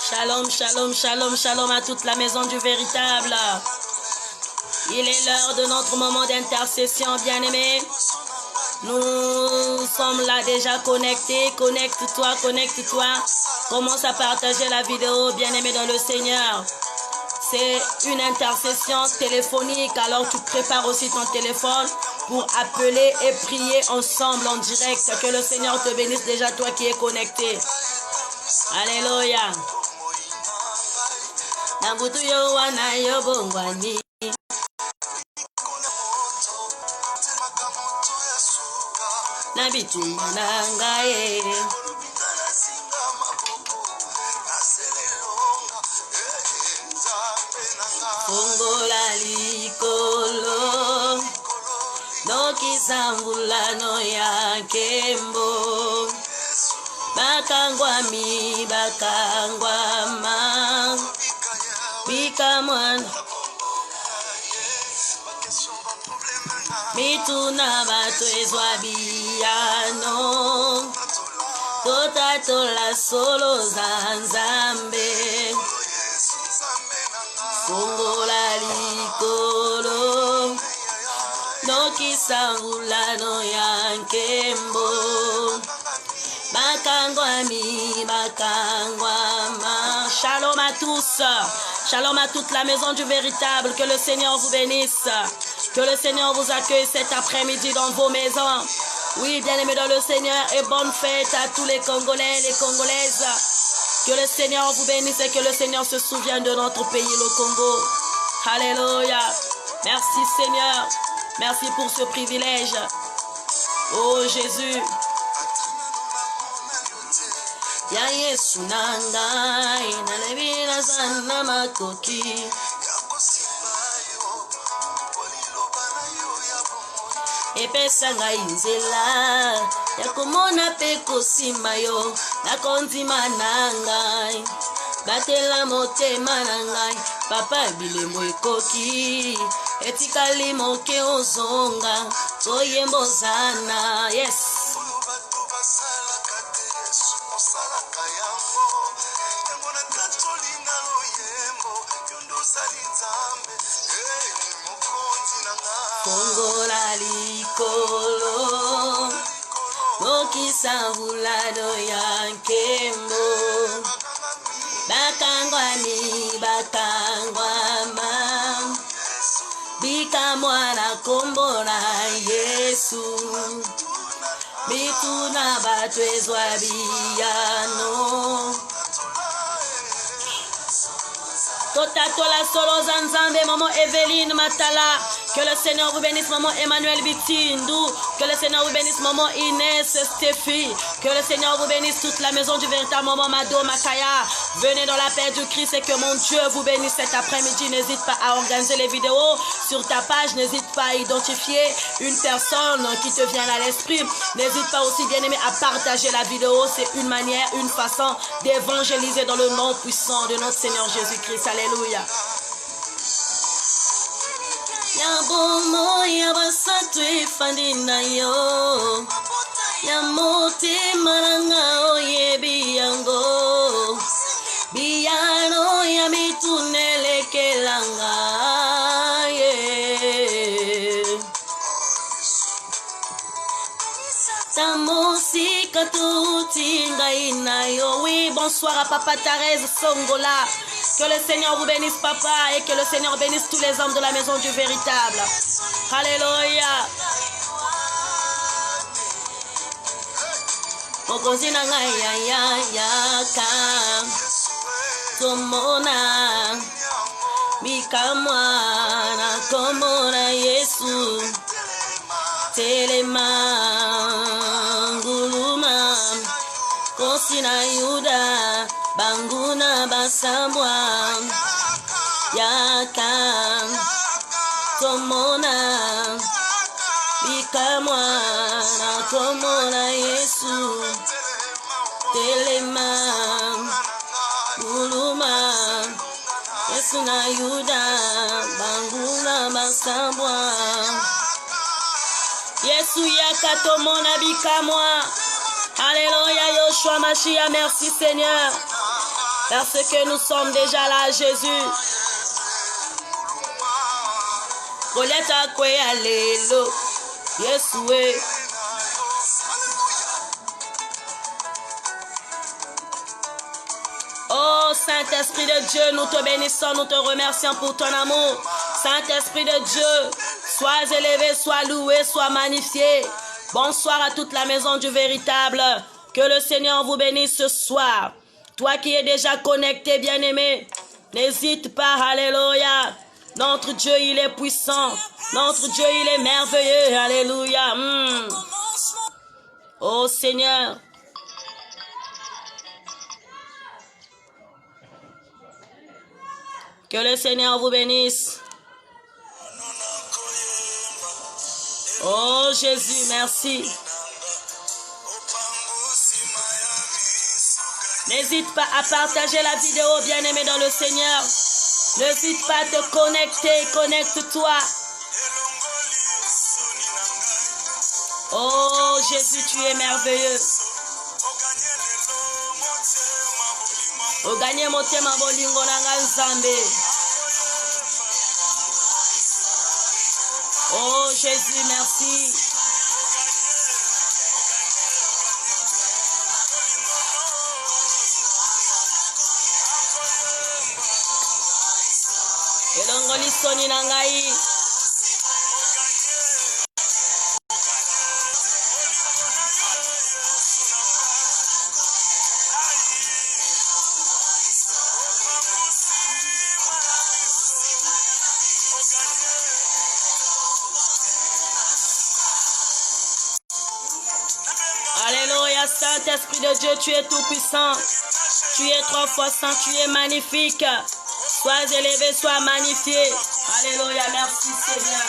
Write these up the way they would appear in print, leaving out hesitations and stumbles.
Shalom, shalom, shalom, shalom à toute la maison du véritable. Il est l'heure de notre moment d'intercession, bien-aimés. Nous sommes là déjà connectés. Connecte-toi, connecte-toi. Commence à partager la vidéo, bien-aimé dans le Seigneur. C'est une intercession téléphonique. Alors tu prépares aussi ton téléphone pour appeler et prier ensemble en direct. Que le Seigneur te bénisse déjà, toi qui es connecté. Alléluia. Fongola likolo nokizambulano ya kembo bakangwa mi bakangwa ma bikamwana mituna batwezwa biyano totatola solo za nzambe fongola likolo nokisangulano ya nkembo bakangwa mi bakangwa ma. Shalom à tous, shalom à toute la maison du véritable. Que le Seigneur vous bénisse, que le Seigneur vous accueille cet après-midi dans vos maisons. Oui, bien-aimés dans le Seigneur, et bonne fête à tous les Congolais, les Congolaises. Que le Seigneur vous bénisse et que le Seigneur se souvienne de notre pays, le Congo. Alléluia. Merci Seigneur. Merci pour ce privilège. Oh Jésus. Ya Yesu nangai na lebina sana makoki. Epesa ngai nzela ya komona pe kosima yo na konzima na ngai batela motema na ngai papa bilemo ekoki etikali moke ozonga toyembo zana. Yes. Fongola likolo nokisambulano ya nkembo bakangwa mi bakangwa ma bikamwana kombo na Yesu bituna batwezwa biyano totatola solo za nzambe. Maman Evelyne Matala, que le Seigneur vous bénisse. Maman Emmanuel Bitindou, que le Seigneur vous bénisse. Maman Inès Stéphie, que le Seigneur vous bénisse. Toute la maison du véritable. Maman Mado Makaya, venez dans la paix du Christ et que mon Dieu vous bénisse cet après-midi. N'hésite pas à organiser les vidéos sur ta page. N'hésite pas à identifier une personne qui te vient à l'esprit. N'hésite pas aussi, bien aimé, à partager la vidéo. C'est une manière, une façon d'évangéliser dans le nom puissant de notre Seigneur Jésus-Christ. Alléluia. Ya bomo ya basatu efandi na yo ya motema nanga oyebi yango biyano ya mitunelekelanga tamosika tutinga inayo. Oui, bonsoir à Papa Thérèse Songola. Que le Seigneur vous bénisse, papa, et que le Seigneur bénisse tous les hommes de la maison du véritable. Alléluia. Mokonzi na ngai ya ka tomona bikamwana komona Yesu telema nguluma kosina Yuda banguna basambwa yaka tomona Bika-moi, nakomona Yesu. Telema, buluma, Yesu na Yuda, banguna basambwa. Yesu yakatomona bika-moi. Alléluia, Yoshua Mashiach, merci Seigneur. Parce que nous sommes déjà là, Jésus. Koleta kwe alelo, Yesoué. Oh Saint-Esprit de Dieu, nous te bénissons, nous te remercions pour ton amour. Saint-Esprit de Dieu, sois élevé, sois loué, sois magnifié. Bonsoir à toute la maison du véritable. Que le Seigneur vous bénisse ce soir. Toi qui es déjà connecté, bien-aimé, n'hésite pas, alléluia. Notre Dieu, il est puissant. Notre Dieu, il est merveilleux, alléluia. Oh Seigneur. Que le Seigneur vous bénisse. Oh Jésus, merci. N'hésite pas à partager la vidéo, bien-aimé dans le Seigneur. N'hésite pas à te connecter, connecte-toi. Oh Jésus, tu es merveilleux. Oganye motema bolingo nanga nzambe. Oh Jésus, merci. Elongo lisoni na ngai. Alléluia, Saint-Esprit de Dieu, tu es tout puissant. Tu es trois fois saint, tu es magnifique. Sois élevé, sois magnifié. Alléluia, merci Seigneur.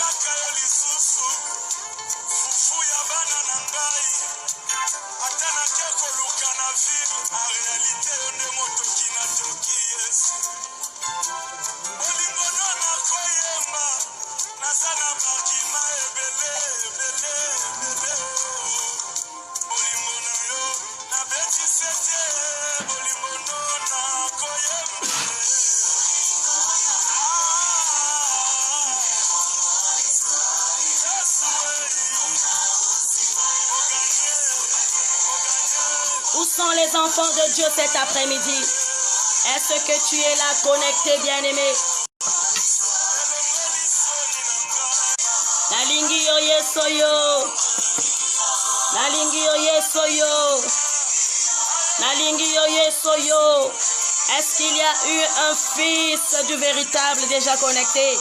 Où sont les enfants de Dieu cet après-midi? Est-ce que tu es là connecté, bien-aimé? Nalingi yo yesoyo. Nalingi yo yesoyo. Nalingi yo yesoyo. Est-ce qu'il y a eu un fils du véritable déjà connecté?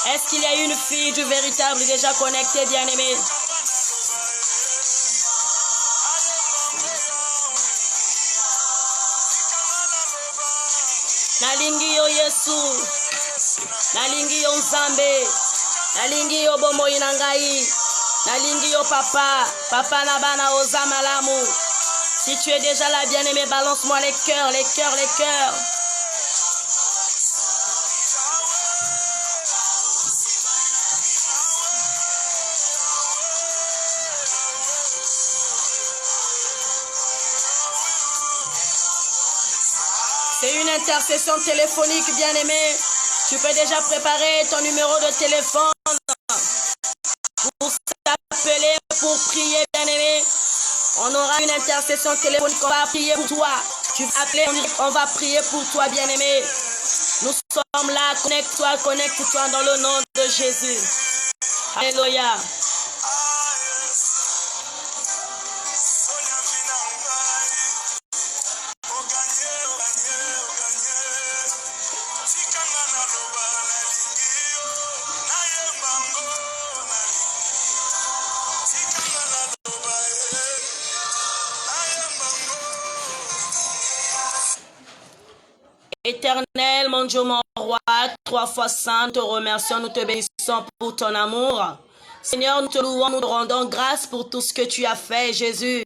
Est-ce qu'il y a une fille du véritable déjà connectée, bien-aimé? Nalingi yo Yesu, nalingi yo Nzambe, nalingi yo bomoi na ngai, nalingi yo papa, papa na bana oza malamu. Si tu es déjà là, bien-aimé, balance-moi les cœurs, les cœurs, les cœurs. C'est une intercession téléphonique, bien-aimé. Tu peux déjà préparer ton numéro de téléphone pour s'appeler, pour prier, bien-aimé. On aura une intercession téléphonique, on va prier pour toi. Tu vas appeler, on va prier pour toi, bien-aimé. Nous sommes là, connecte-toi, connecte-toi dans le nom de Jésus. Alléluia. Éternel, mon Dieu, mon roi, trois fois saint, nous te remercions, nous te bénissons pour ton amour. Seigneur, nous te louons, nous te rendons grâce pour tout ce que tu as fait, Jésus.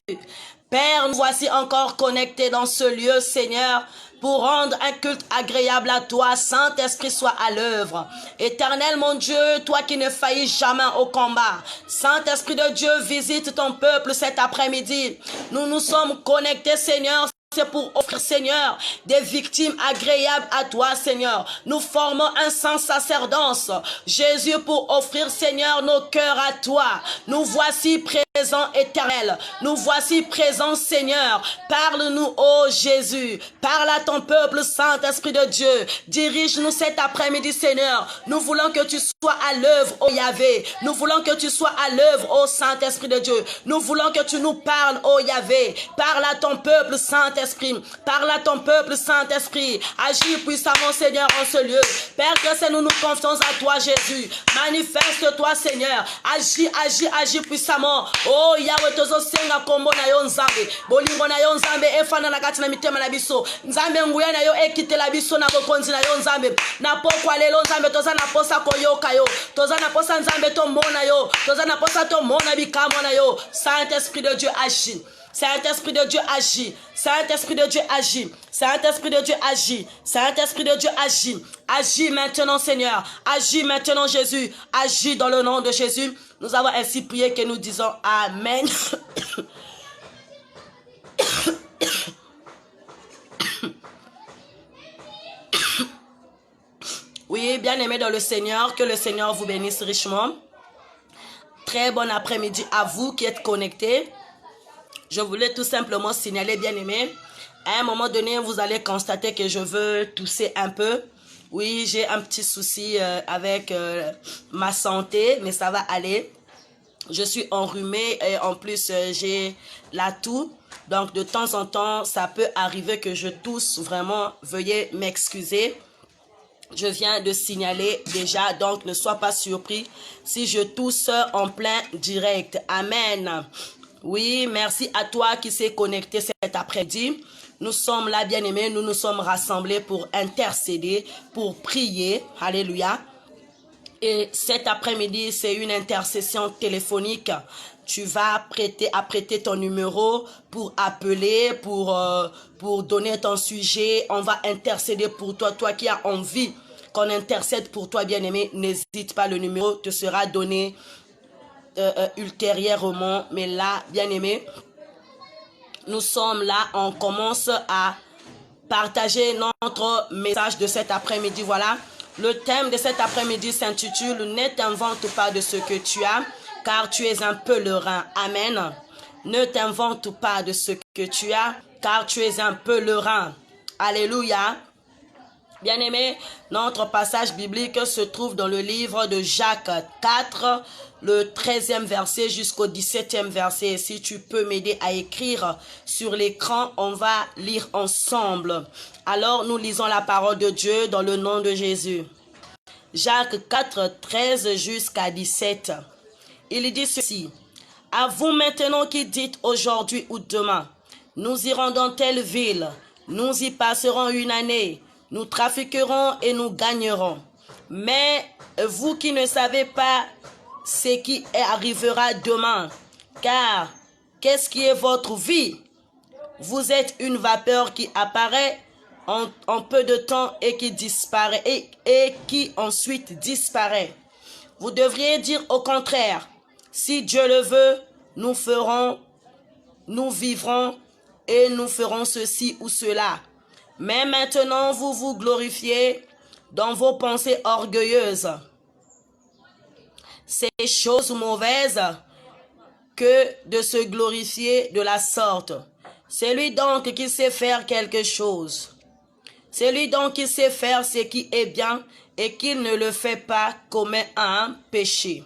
Père, nous voici encore connectés dans ce lieu, Seigneur, pour rendre un culte agréable à toi. Saint-Esprit, soit à l'œuvre. Éternel, mon Dieu, toi qui ne faillis jamais au combat. Saint-Esprit de Dieu, visite ton peuple cet après-midi. Nous nous sommes connectés, Seigneur. C'est pour offrir, Seigneur, des victimes agréables à toi, Seigneur. Nous formons un saint sacerdoce, Jésus, pour offrir, Seigneur, nos cœurs à toi. Nous voici présents, éternel. Nous voici présents, Seigneur. Parle-nous, ô Jésus. Parle à ton peuple, Saint-Esprit de Dieu. Dirige-nous cet après-midi, Seigneur. Nous voulons que tu sois à l'œuvre, ô Yahvé. Nous voulons que tu sois à l'œuvre, ô Saint-Esprit de Dieu. Nous voulons que tu nous parles, ô Yahvé. Parle à ton peuple, Saint-Esprit. Parle à ton peuple, Saint-Esprit. Agis puissamment, Seigneur, en ce lieu. Père, que nous nous confions à toi, Jésus. Manifeste-toi, Seigneur. Agis, agis, agis puissamment. Oh, Yahweh, tozo senga kombo na yo nzambe. Bolingo na yo nzambe, efana na kati na mitema na biso. Nzambe nguya na yo ekite la biso na bokonzi na yo nzambe. Na pokwa lelo nzambe, toza na posa koyoka yo. Toza na posa nzambe to mona yo. Toza na posa to mona bikamo na yo. Saint-Esprit de Dieu, agis. Saint-Esprit de Dieu agit. Saint-Esprit de Dieu agit. Saint-Esprit de Dieu agit. Saint-Esprit de Dieu agit. Agis maintenant, Seigneur. Agis maintenant, Jésus. Agis dans le nom de Jésus. Nous avons ainsi prié que nous disons Amen. Oui, bien-aimés dans le Seigneur, que le Seigneur vous bénisse richement. Très bon après-midi à vous qui êtes connectés. Je voulais tout simplement signaler, bien-aimés, à un moment donné, vous allez constater que je veux tousser un peu. Oui, j'ai un petit souci avec ma santé, mais ça va aller. Je suis enrhumée et en plus, j'ai la toux. Donc, de temps en temps, ça peut arriver que je tousse. Vraiment, veuillez m'excuser. Je viens de signaler déjà, donc ne sois pas surpris si je tousse en plein direct. Amen. Oui, merci à toi qui s'est connecté cet après-midi. Nous sommes là, bien-aimés, nous nous sommes rassemblés pour intercéder, pour prier. Alléluia. Et cet après-midi, c'est une intercession téléphonique. Tu vas prêter ton numéro pour appeler, pour donner ton sujet. On va intercéder pour toi, toi qui as envie qu'on intercède pour toi, bien-aimé. N'hésite pas, le numéro te sera donné ultérieurement. Mais là, bien-aimé, nous sommes là, on commence à partager notre message de cet après-midi. Voilà, le thème de cet après-midi s'intitule « Ne t'invente pas de ce que tu as, car tu es un pèlerin. » Amen. Ne t'invente pas de ce que tu as, car tu es un pèlerin. Alléluia. Bien-aimé, notre passage biblique se trouve dans le livre de Jacques 4, le 13e verset jusqu'au 17e verset. Si tu peux m'aider à écrire sur l'écran, on va lire ensemble. Alors, nous lisons la parole de Dieu dans le nom de Jésus. Jacques 4, 13 jusqu'à 17. Il dit ceci. « À vous maintenant qui dites aujourd'hui ou demain, nous irons dans telle ville, nous y passerons une année, nous trafiquerons et nous gagnerons. Mais vous qui ne savez pas ce qui arrivera demain, car qu'est-ce qui est votre vie? Vous êtes une vapeur qui apparaît en peu de temps et qui disparaît et qui ensuite disparaît. Vous devriez dire au contraire, si Dieu le veut, nous vivrons et nous ferons ceci ou cela. Mais maintenant, vous vous glorifiez dans vos pensées orgueilleuses. C'est chose mauvaise que de se glorifier de la sorte. C'est lui donc qui sait faire quelque chose. C'est lui donc qui sait faire ce qui est bien et qui ne le fait pas commet un péché.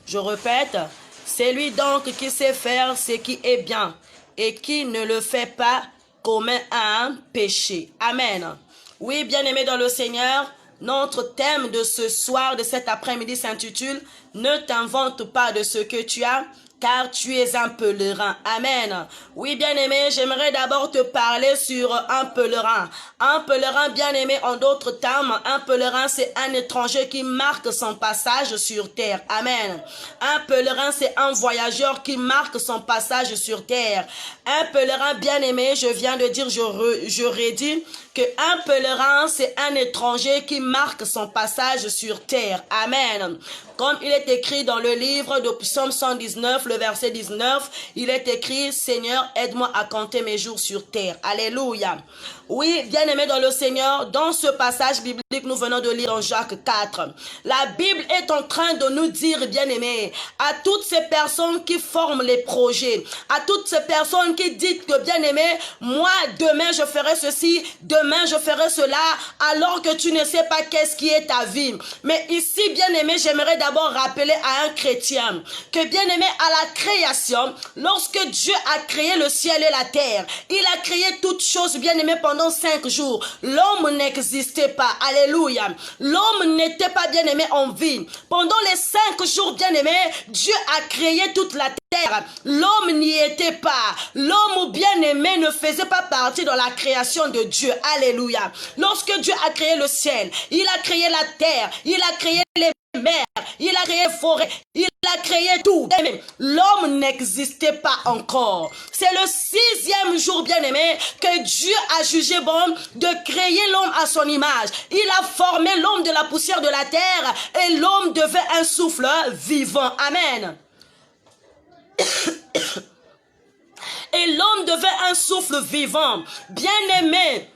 Je répète, c'est lui donc qui sait faire ce qui est bien et qui ne le fait pas commet un péché. Amen. Oui, bien-aimés dans le Seigneur, notre thème de ce soir, de cet après-midi s'intitule « Ne t'invente pas de ce que tu as, car tu es un pèlerin. Amen. Oui, bien-aimé, j'aimerais d'abord te parler sur un pèlerin. Un pèlerin, bien-aimé, en d'autres termes, un pèlerin, c'est un étranger qui marque son passage sur terre. Amen. Un pèlerin, c'est un voyageur qui marque son passage sur terre. Un pèlerin, bien-aimé, je viens de dire, je redis, qu'un pèlerin, c'est un étranger qui marque son passage sur terre. Amen. Comme il est écrit dans le livre de Psaume 119, le verset 19, il est écrit, Seigneur, aide-moi à compter mes jours sur terre. Alléluia. Oui, bien-aimé dans le Seigneur, dans ce passage biblique, nous venons de lire dans Jacques 4. La Bible est en train de nous dire, bien-aimé, à toutes ces personnes qui forment les projets, à toutes ces personnes qui disent que, bien-aimé, moi, demain, je ferai ceci, demain, je ferai cela, alors que tu ne sais pas qu'est-ce qui est ta vie. Mais ici, bien-aimé, j'aimerais d'abord rappeler à un chrétien que, bien-aimé, à la création, lorsque Dieu a créé le ciel et la terre, il a créé toutes choses, bien-aimé, pendant 5 jours. L'homme n'existait pas. Alléluia. L'homme n'était pas, bien-aimé, en vie. Pendant les 5 jours, bien-aimé, Dieu a créé toute la terre. L'homme n'y était pas. L'homme, bien-aimé, ne faisait pas partie de la création de Dieu. Alléluia. Lorsque Dieu a créé le ciel, il a créé la terre, il a créé les mer, il a créé forêt, il a créé tout. L'homme n'existait pas encore. C'est le 6e jour, bien-aimé, que Dieu a jugé bon de créer l'homme à son image. Il a formé l'homme de la poussière de la terre et l'homme devait un souffle vivant. Amen. Et l'homme devait un souffle vivant. Bien-aimé,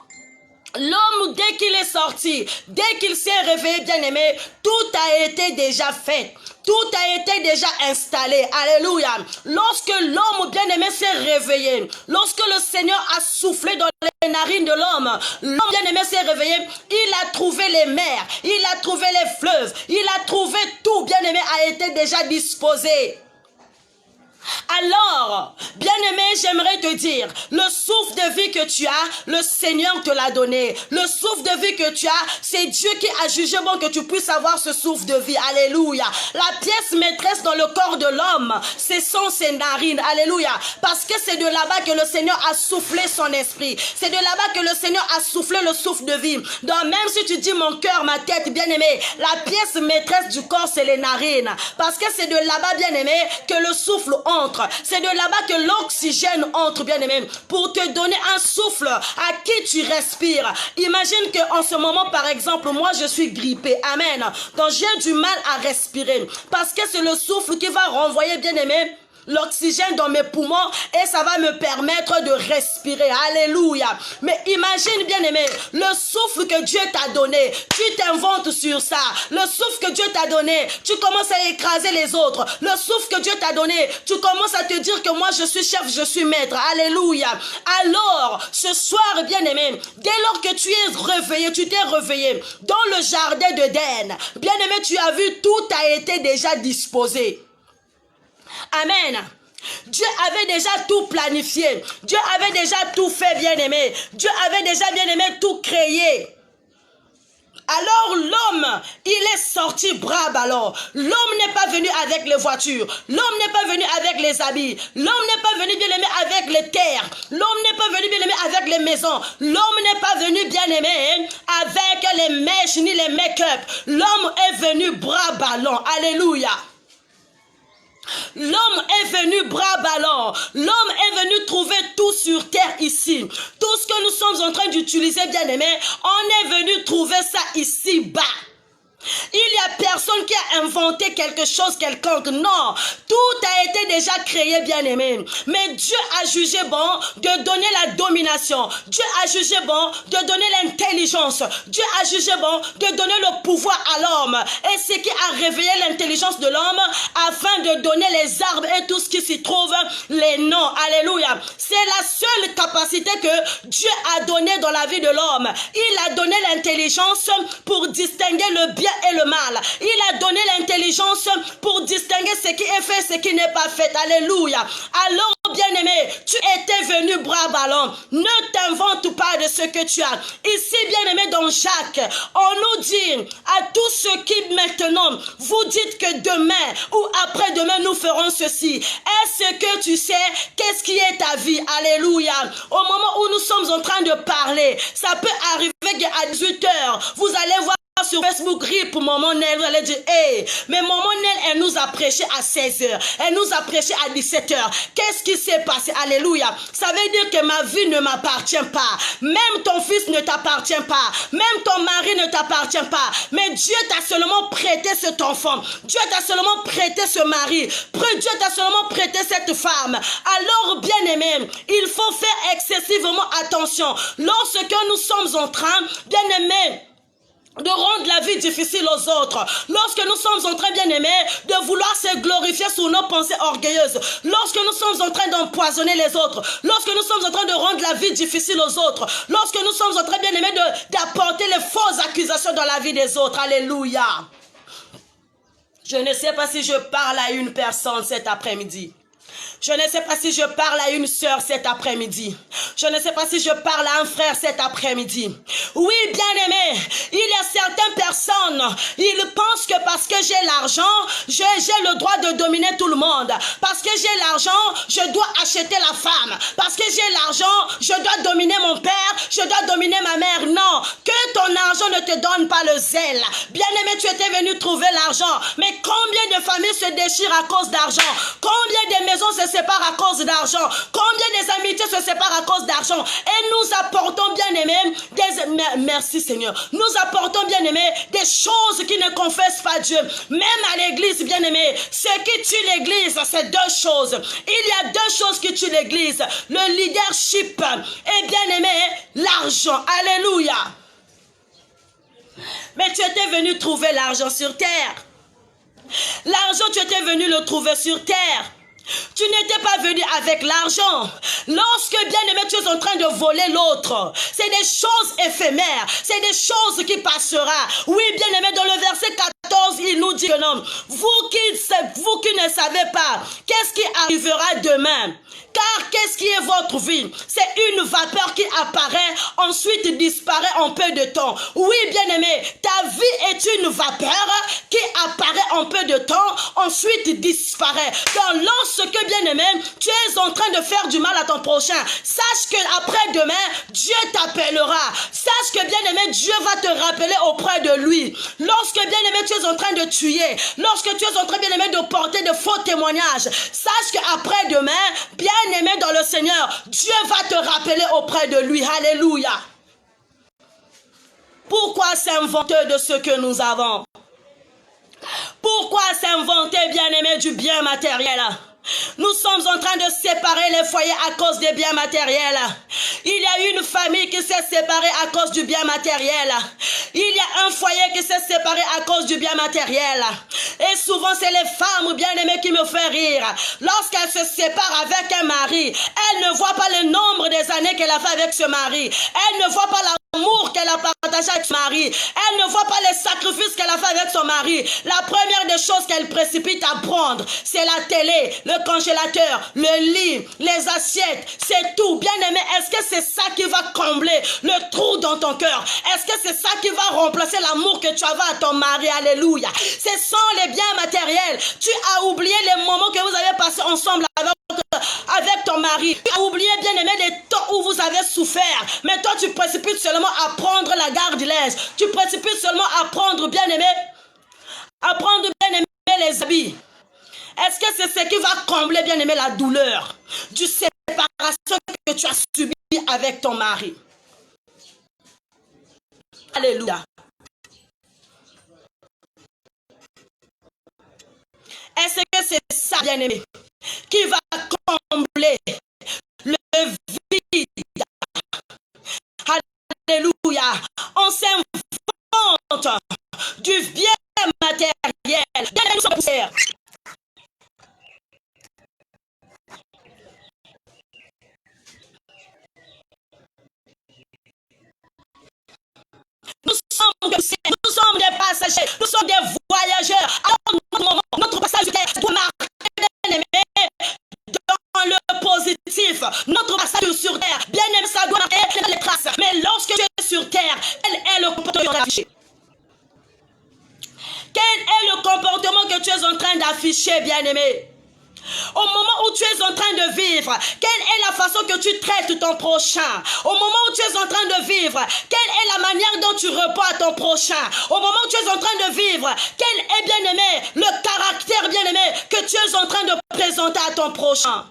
l'homme, dès qu'il est sorti, dès qu'il s'est réveillé, bien-aimé, tout a été déjà fait. Tout a été déjà installé. Alléluia. Lorsque l'homme, bien-aimé, s'est réveillé, lorsque le Seigneur a soufflé dans les narines de l'homme, l'homme, bien-aimé, s'est réveillé, il a trouvé les mers, il a trouvé les fleuves, il a trouvé tout, bien-aimé, a été déjà disposé. Alors, bien-aimé, j'aimerais te dire, le souffle de vie que tu as, le Seigneur te l'a donné. Le souffle de vie que tu as, c'est Dieu qui a jugé bon que tu puisses avoir ce souffle de vie. Alléluia. La pièce maîtresse dans le corps de l'homme, ce sont ses narines. Alléluia. Parce que c'est de là-bas que le Seigneur a soufflé son esprit. C'est de là-bas que le Seigneur a soufflé le souffle de vie. Donc même si tu dis mon cœur, ma tête, bien-aimé, la pièce maîtresse du corps, c'est les narines. Parce que c'est de là-bas, bien-aimé, que le souffle entre. C'est de là-bas que l'oxygène entre, bien-aimé, pour te donner un souffle à qui tu respires. Imagine qu'en ce moment, par exemple, moi, je suis grippé. Amen. Donc, j'ai du mal à respirer. Parce que c'est le souffle qui va renvoyer, bien-aimé, l'oxygène dans mes poumons et ça va me permettre de respirer. Alléluia. Mais imagine, bien-aimé, le souffle que Dieu t'a donné. Tu t'inventes sur ça. Le souffle que Dieu t'a donné, tu commences à écraser les autres. Le souffle que Dieu t'a donné, tu commences à te dire que moi je suis chef, je suis maître. Alléluia. Alors, ce soir, bien-aimé, dès lors que tu es réveillé, tu t'es réveillé dans le jardin d'Éden, bien-aimé, tu as vu, tout a été déjà disposé. Amen. Dieu avait déjà tout planifié. Dieu avait déjà tout fait, bien-aimé. Dieu avait déjà, bien-aimé, tout créé. Alors l'homme, il est sorti brave alors. L'homme n'est pas venu avec les voitures. L'homme n'est pas venu avec les habits. L'homme n'est pas venu, bien-aimé, avec les terres. L'homme n'est pas venu, bien-aimé, avec les maisons. L'homme n'est pas venu, bien-aimé, avec les mèches ni les make-up. L'homme est venu bras ballants. Alléluia. L'homme est venu bras ballants. L'homme est venu trouver tout sur terre ici. Tout ce que nous sommes en train d'utiliser, bien-aimé, on est venu trouver ça ici bas. Il n'y a personne qui a inventé quelque chose quelconque. Non, tout a été déjà créé, bien-aimé. Mais Dieu a jugé bon de donner la domination. Dieu a jugé bon de donner l'intelligence. Dieu a jugé bon de donner le pouvoir à l'homme. Et ce qui a réveillé l'intelligence de l'homme afin de donner les arbres et tout ce qui s'y trouve, les noms. Alléluia. C'est la seule capacité que Dieu a donnée dans la vie de l'homme. Il a donné l'intelligence pour distinguer le bien et le mal. Il a donné l'intelligence pour distinguer ce qui est fait, ce qui n'est pas fait. Alléluia. Alors, bien-aimé, tu étais venu bras ballants. Ne t'invente pas de ce que tu as. Ici, bien-aimé, dans Jacques, on nous dit à tous ceux qui maintenant vous dites que demain ou après-demain nous ferons ceci. Est-ce que tu sais qu'est-ce qui est ta vie? Alléluia. Au moment où nous sommes en train de parler, ça peut arriver qu'à 18 h, vous allez voir sur Facebook, RIP pour Maman Nel, vous allez dire, hey, mais Maman Nel, elle nous a prêché à 16 h, elle nous a prêché à 17 h. Qu'est-ce qui s'est passé? Alléluia. Ça veut dire que ma vie ne m'appartient pas. Même ton fils ne t'appartient pas. Même ton mari ne t'appartient pas. Mais Dieu t'a seulement prêté cet enfant. Dieu t'a seulement prêté ce mari. Dieu t'a seulement prêté cette femme. Alors, bien-aimé, il faut faire excessivement attention. Lorsque nous sommes en train, bien-aimé, de rendre la vie difficile aux autres, lorsque nous sommes en train, bien aimés, de vouloir se glorifier sous nos pensées orgueilleuses, lorsque nous sommes en train d'empoisonner les autres, lorsque nous sommes en train de rendre la vie difficile aux autres, lorsque nous sommes en train, bien aimés, d'apporter les fausses accusations dans la vie des autres, alléluia. Je ne sais pas si je parle à une personne cet après-midi. Je ne sais pas si je parle à une sœur cet après-midi. Je ne sais pas si je parle à un frère cet après-midi. Oui, bien-aimé, il y a certaines personnes, ils pensent que parce que j'ai l'argent, j'ai le droit de dominer tout le monde. Parce que j'ai l'argent, je dois acheter la femme. Parce que j'ai l'argent, je dois dominer mon père, je dois dominer ma mère. Non, que ton argent ne te donne pas le zèle. Bien-aimé, tu étais venu trouver l'argent. Mais combien de familles se déchirent à cause d'argent? Combien de maisons se séparent à cause d'argent? Combien des amitiés se séparent à cause d'argent? Et nous apportons, bien aimé, merci Seigneur, nous apportons, bien aimé, des choses qui ne confessent pas Dieu. Même à l'église, bien aimé, ce qui tue l'église, c'est deux choses. Il y a deux choses qui tuent l'église: le leadership et, bien aimé, l'argent. Alléluia. Mais tu étais venu trouver l'argent sur terre. L'argent, tu étais venu le trouver sur terre. Tu n'étais pas venu avec l'argent. Lorsque, bien aimé, tu es en train de voler l'autre, c'est des choses éphémères, c'est des choses qui passera. Oui, bien aimé, dans le verset 14, il nous dit que non, vous qui ne savez pas qu'est-ce qui arrivera demain. Car qu'est-ce qui est votre vie? C'est une vapeur qui apparaît, ensuite disparaît en peu de temps. Oui, bien-aimé, ta vie est une vapeur qui apparaît en peu de temps, ensuite disparaît. Donc, lorsque, bien-aimé, tu es en train de faire du mal à ton prochain, sache qu'après-demain, Dieu t'appellera. Sache que, bien-aimé, Dieu va te rappeler auprès de lui. Lorsque, bien-aimé, tu es en train de tuer, lorsque tu es en train, bien-aimé, de porter de faux témoignages, sache qu'après-demain, bien-aimé dans le Seigneur, Dieu va te rappeler auprès de lui. Alléluia. Pourquoi s'inventer de ce que nous avons? Pourquoi s'inventer, bien-aimé, du bien matériel? Nous sommes en train de séparer les foyers à cause des biens matériels. Il y a une famille qui s'est séparée à cause du bien matériel. Il y a un foyer qui s'est séparé à cause du bien matériel. Et souvent, c'est les femmes bien-aimées qui me font rire. Lorsqu'elles se séparent avec un mari, elles ne voient pas le nombre des années qu'elle a fait avec ce mari. Elles ne voient pas l'amour qu'elle a partagé avec son mari. Elle ne voit pas les sacrifices qu'elle a fait avec son mari. La première des choses qu'elle précipite à prendre, c'est la télé, le congélateur, le lit, les assiettes, c'est tout. Bien aimé, est-ce que c'est ça qui va combler le trou dans ton cœur? Est-ce que c'est ça qui va remplacer l'amour que tu avais à ton mari? Alléluia. Ce sont les biens matériels. Tu as oublié les moments que vous avez passés ensemble avec ton mari. Tu as oublié, bien aimé, les temps où vous avez souffert. Mais toi, tu précipites seulement à prendre la garde-linge. Tu précipites seulement à prendre, bien aimé, les habits. Est-ce que c'est ce qui va combler, bien aimé, la douleur du séparation que tu as subi avec ton mari? Alléluia. Est-ce que c'est ça, bien aimé, qui va combler le vide? Alléluia. On s'invente du bien matériel. Nous sommes des passagers, nous sommes des voyageurs. Alors, notre passage doit marquer, bien aimé, dans le positif. Notre passage sur afficher, bien-aimé. Au moment où tu es en train de vivre, quelle est la façon que tu traites ton prochain? Au moment où tu es en train de vivre, quelle est la manière dont tu réponds à ton prochain? Au moment où tu es en train de vivre, quel est, bien-aimé, le caractère, bien-aimé, que tu es en train de présenter à ton prochain?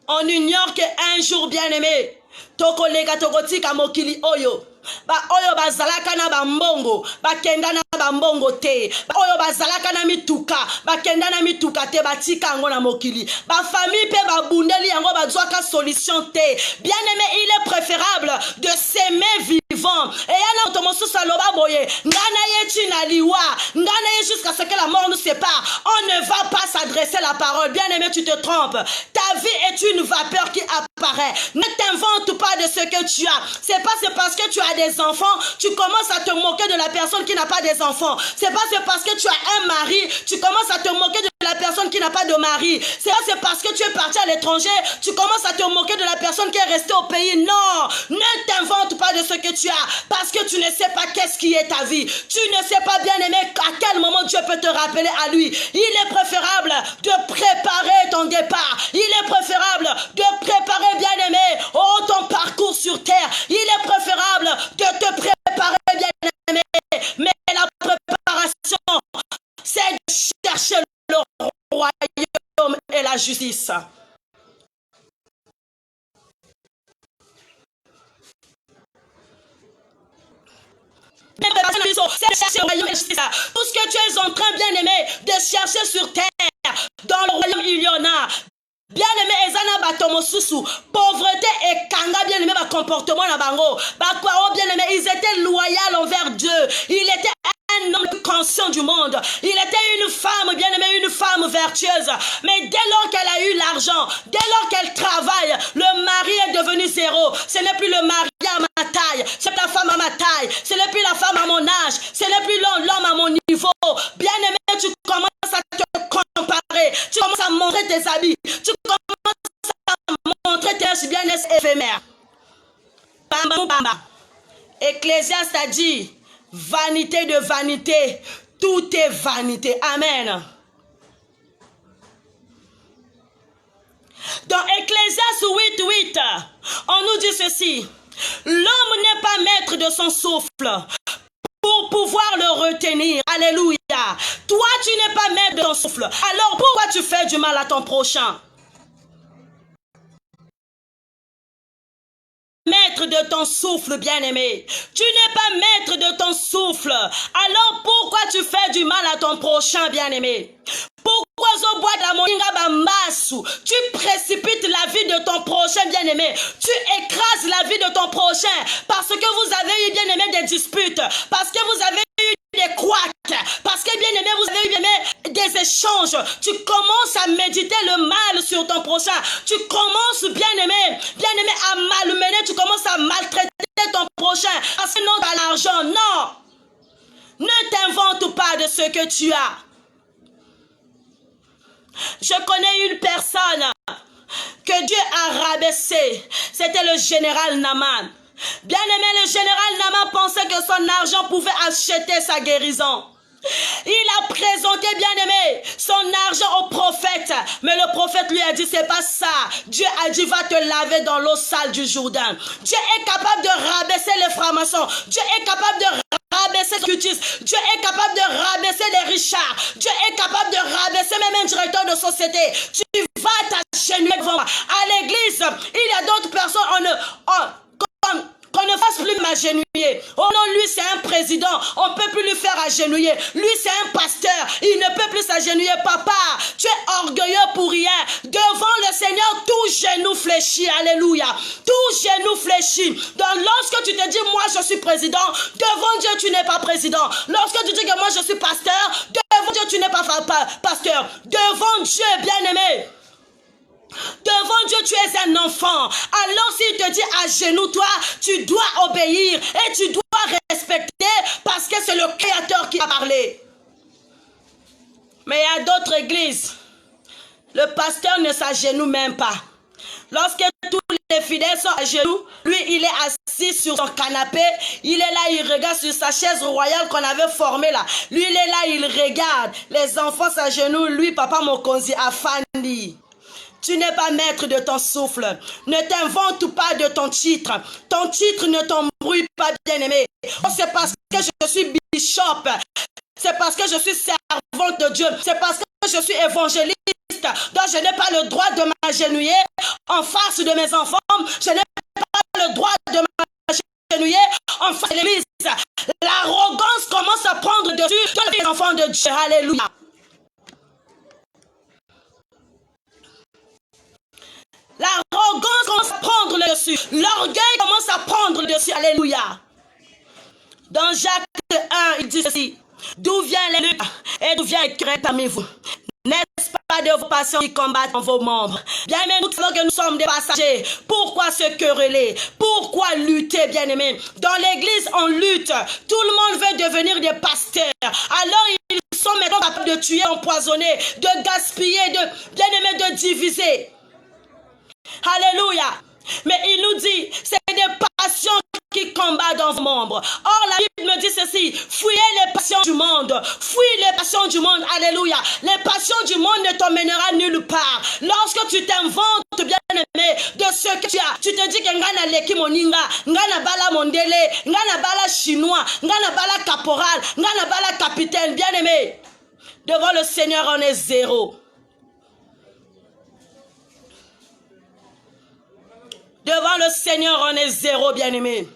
On ignore qu'un jour, bien-aimé, tokolega tokotika mokili oyo. Ba oyo bazalaka na bambongo, bakenda na bambongo te. Ba oyo bazalaka na mituka, bakenda na mituka te, batika yango na mokili. Ba famille pe babundeli yango bazwaka solution te. Bien aimé, il est préférable de s'aimer vivant. Et yana otomosusu aloba boye, ngana yechi na liwa, ngana ye jusqu'à ce que la mort nous sépare. On ne va pas s'adresser la parole. Bien aimé, tu te trompes. Ta vie est une vapeur qui apparaît. Ne t'invente pas de ce que tu as. C'est parce que tu as des enfants, tu commences à te moquer de la personne qui n'a pas des enfants. C'est parce que tu as un mari, tu commences à te moquer de la personne qui n'a pas de mari. C'est parce que tu es parti à l'étranger, tu commences à te moquer de la personne qui est restée au pays. Non, ne t'invente pas de ce que tu as, parce que tu ne sais pas qu'est-ce qui est ta vie. Tu ne sais pas, bien aimé, à quel moment Dieu peut te rappeler à lui. Il est préférable de préparer ton départ. Il est préférable de préparer, bien aimé, ton parcours sur terre. Il est préférable de te préparer, bien aimé. Mais la préparation, c'est de chercher le royaume et la justice. C'est chercher le royaume et la justice. Tout ce que tu es en train, bien aimé, de chercher sur terre, dans le royaume il y en a. Bien aimé, ezana batomosusu, pauvreté et kanga, bien aimé, ma comportement na bango, bakwao, bien aimé, ils étaient loyaux envers Dieu. Il était un homme conscient du monde. Il était une femme, bien aimée, une femme vertueuse. Mais dès lors qu'elle a eu l'argent, dès lors qu'elle travaille, le mari est devenu zéro. Ce n'est plus le mari à ma taille, c'est la femme à ma taille. Ce n'est plus la femme à mon âge, ce n'est plus l'homme à mon niveau. Bien aimé, tu commences à te comparer, tu commences à montrer tes habits, tu commences à montrer tes bien-être éphémères. Bamba, bamba. Ecclésiaste a dit, vanité de vanité, tout est vanité. Amen. Dans Ecclésiaste 8:8, on nous dit ceci. L'homme n'est pas maître de son souffle pour pouvoir le retenir. Alléluia. Toi, tu n'es pas maître de ton souffle. Alors, pourquoi tu fais du mal à ton prochain? Maître de ton souffle, bien-aimé. Tu n'es pas maître de ton souffle. Alors, pourquoi tu fais du mal à ton prochain, bien-aimé? Pourquoi tu précipites la vie de ton prochain, bien-aimé? Tu écrases la vie de ton prochain parce que vous avez eu, bien-aimé, des disputes, parce que vous avez eu des couacs, parce que, bien-aimé, vous avez eu, bien-aimé, des échanges. Tu commences à méditer le mal sur ton prochain. Tu commences, bien-aimé, à malmener, tu commences à maltraiter ton prochain parce que non, tu as l'argent. Non, ne t'invente pas de ce que tu as. Je connais une personne que Dieu a rabaissée. C'était le général Naaman. Bien aimé, le général Naaman pensait que son argent pouvait acheter sa guérison. Il a présenté, bien aimé, son argent au prophète. Mais le prophète lui a dit, c'est pas ça. Dieu a dit, va te laver dans l'eau sale du Jourdain. Dieu est capable de rabaisser les francs-maçons. Dieu est capable de rabaisser les cutistes. Dieu est capable de rabaisser les richards. Dieu est capable de rabaisser même un directeur de société. Tu vas t'agenouiller devant moi. À l'église, il y a d'autres personnes, qu'on ne fasse plus m'agenouiller. Oh non, lui c'est un président, on ne peut plus lui faire agenouiller. Lui c'est un pasteur, il ne peut plus s'agenouiller. Papa, tu es orgueilleux pour rien. Devant le Seigneur, tout genou fléchit. Alléluia. Tout genou fléchit. Donc lorsque tu te dis, moi je suis président, devant Dieu tu n'es pas président. Lorsque tu dis que moi je suis pasteur, devant Dieu tu n'es pas pasteur. Devant Dieu, bien aimé, devant Dieu, tu es un enfant. Alors s'il te dit agenouille-toi, tu dois obéir et tu dois respecter parce que c'est le Créateur qui a parlé. Mais il y a d'autres églises, le pasteur ne s'agenouille même pas. Lorsque tous les fidèles sont à genoux, lui, il est assis sur son canapé. Il est là, il regarde sur sa chaise royale qu'on avait formée là. Lui, il est là, il regarde. Les enfants sont à genoux. Lui, papa Mokonzi, Afandi. Tu n'es pas maître de ton souffle. Ne t'invente pas de ton titre. Ton titre ne t'embrouille pas, bien-aimé. Oh, c'est parce que je suis bishop. C'est parce que je suis servante de Dieu. C'est parce que je suis évangéliste. Donc je n'ai pas le droit de m'agenouiller en face de mes enfants. Je n'ai pas le droit de m'agenouiller en face de l'église. L'arrogance commence à prendre dessus de les enfants de Dieu. Alléluia. L'arrogance commence à prendre le dessus. L'orgueil commence à prendre le dessus. Alléluia. Dans Jacques 1, il dit ceci. D'où vient les luttes et d'où vient les craintes parmi vous? N'est-ce pas de vos passions qui combattent dans vos membres? Bien aimés, nous savons que nous sommes des passagers. Pourquoi se quereller? Pourquoi lutter, bien aimés? Dans l'église, on lutte. Tout le monde veut devenir des pasteurs. Alors ils sont maintenant capables de tuer, d'empoisonner, de gaspiller, de bien aimés, de diviser. Alléluia. Mais il nous dit, c'est des passions qui combattent dans vos membres. Or, la Bible me dit ceci, fuyez les passions du monde. Fuyez les passions du monde. Alléluia. Les passions du monde ne t'emmènera nulle part. Lorsque tu t'inventes, bien aimé, de ce que tu as, tu te dis que ngana leki moninga, ngana bala mondele, ngana bala chinois, ngana bala caporal, ngana bala capitaine, bien aimé. Devant le Seigneur, on est zéro. Devant le Seigneur, on est zéro, bien-aimé.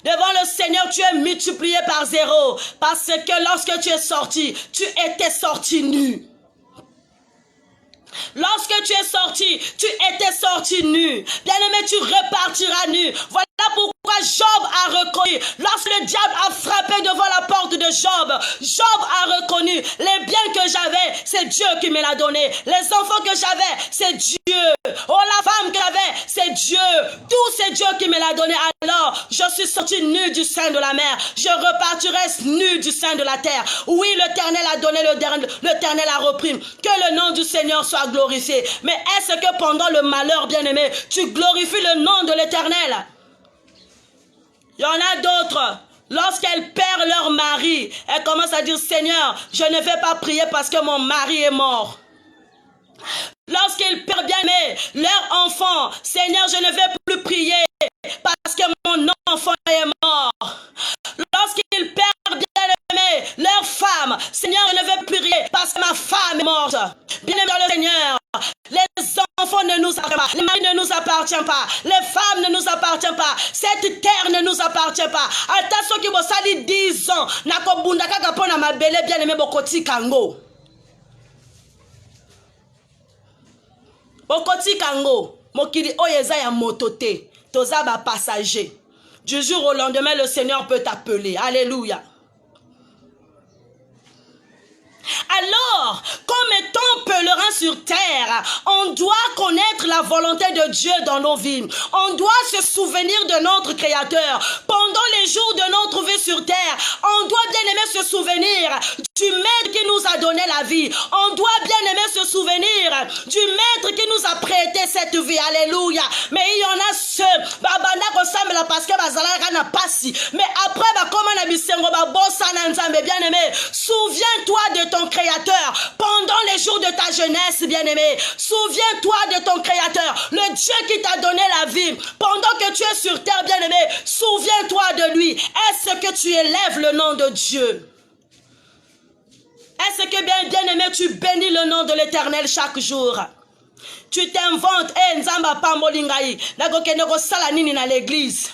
Devant le Seigneur, tu es multiplié par zéro. Parce que lorsque tu es sorti, tu étais sorti nu. Lorsque tu es sorti, tu étais sorti nu. Bien-aimé, tu repartiras nu. Voilà pourquoi Job a reconnu. Lorsque le diable a frappé devant la porte de Job, Job a reconnu les biens que j'avais, c'est Dieu qui me l'a donné. Les enfants que j'avais, c'est Dieu. Oh, la femme que j'avais, c'est Dieu. Tout, c'est Dieu qui me l'a donné. Alors, je suis sorti nu du sein de la mer. Je repartirai nu du sein de la terre. Oui, l'Éternel a donné, l'Éternel a repris. Que le nom du Seigneur soit glorifié. Mais est-ce que pendant le malheur, bien-aimé, tu glorifies le nom de l'Éternel? Il y en a d'autres. Lorsqu'elles perdent leur mari, elles commencent à dire, Seigneur, je ne vais pas prier parce que mon mari est mort. Lorsqu'ils perdent bien aimé leur enfant, Seigneur, je ne vais plus prier parce que mon enfant est mort. Lorsqu'ils perdent bien aimé leur femme, Seigneur, je ne vais plus prier parce que ma femme est morte. Bien aimé le Seigneur, les enfants ne nous appartiennent pas, les maris ne nous appartiennent pas, les femmes ne nous appartiennent pas, cette terre ne nous appartient pas. Attention qui vous sali 10 ans, nakobunda kaka pona mabele bien aimé bokoti kango. Bokoti kango, mokili oyeza ya motote, toza ba passager. Du jour au lendemain, le Seigneur peut t'appeler. Alléluia. Alors, comme étant pèlerin sur terre, on doit connaître la volonté de Dieu dans nos vies. On doit se souvenir de notre Créateur. Pendant les jours de notre vie sur terre, on doit bien aimer se souvenir du Maître qui nous a donné la vie. On doit bien aimer se souvenir du Maître qui nous a prêté cette vie. Alléluia. Mais il y en a ceux, babanda kosambela parce que bazalaka na pasi. Mais après, comme on a bisengo babosa na nzambe, bien aimé, souviens-toi de ton Créateur pendant les jours de ta jeunesse, bien-aimé. Souviens-toi de ton Créateur, le Dieu qui t'a donné la vie. Pendant que tu es sur terre, bien-aimé, souviens-toi de lui. Est-ce que tu élèves le nom de Dieu? Est-ce que bien-aimé, tu bénis le nom de l'Éternel chaque jour? Tu t'inventes, nzamba pambolingai, nakokende kosala nini na l'église.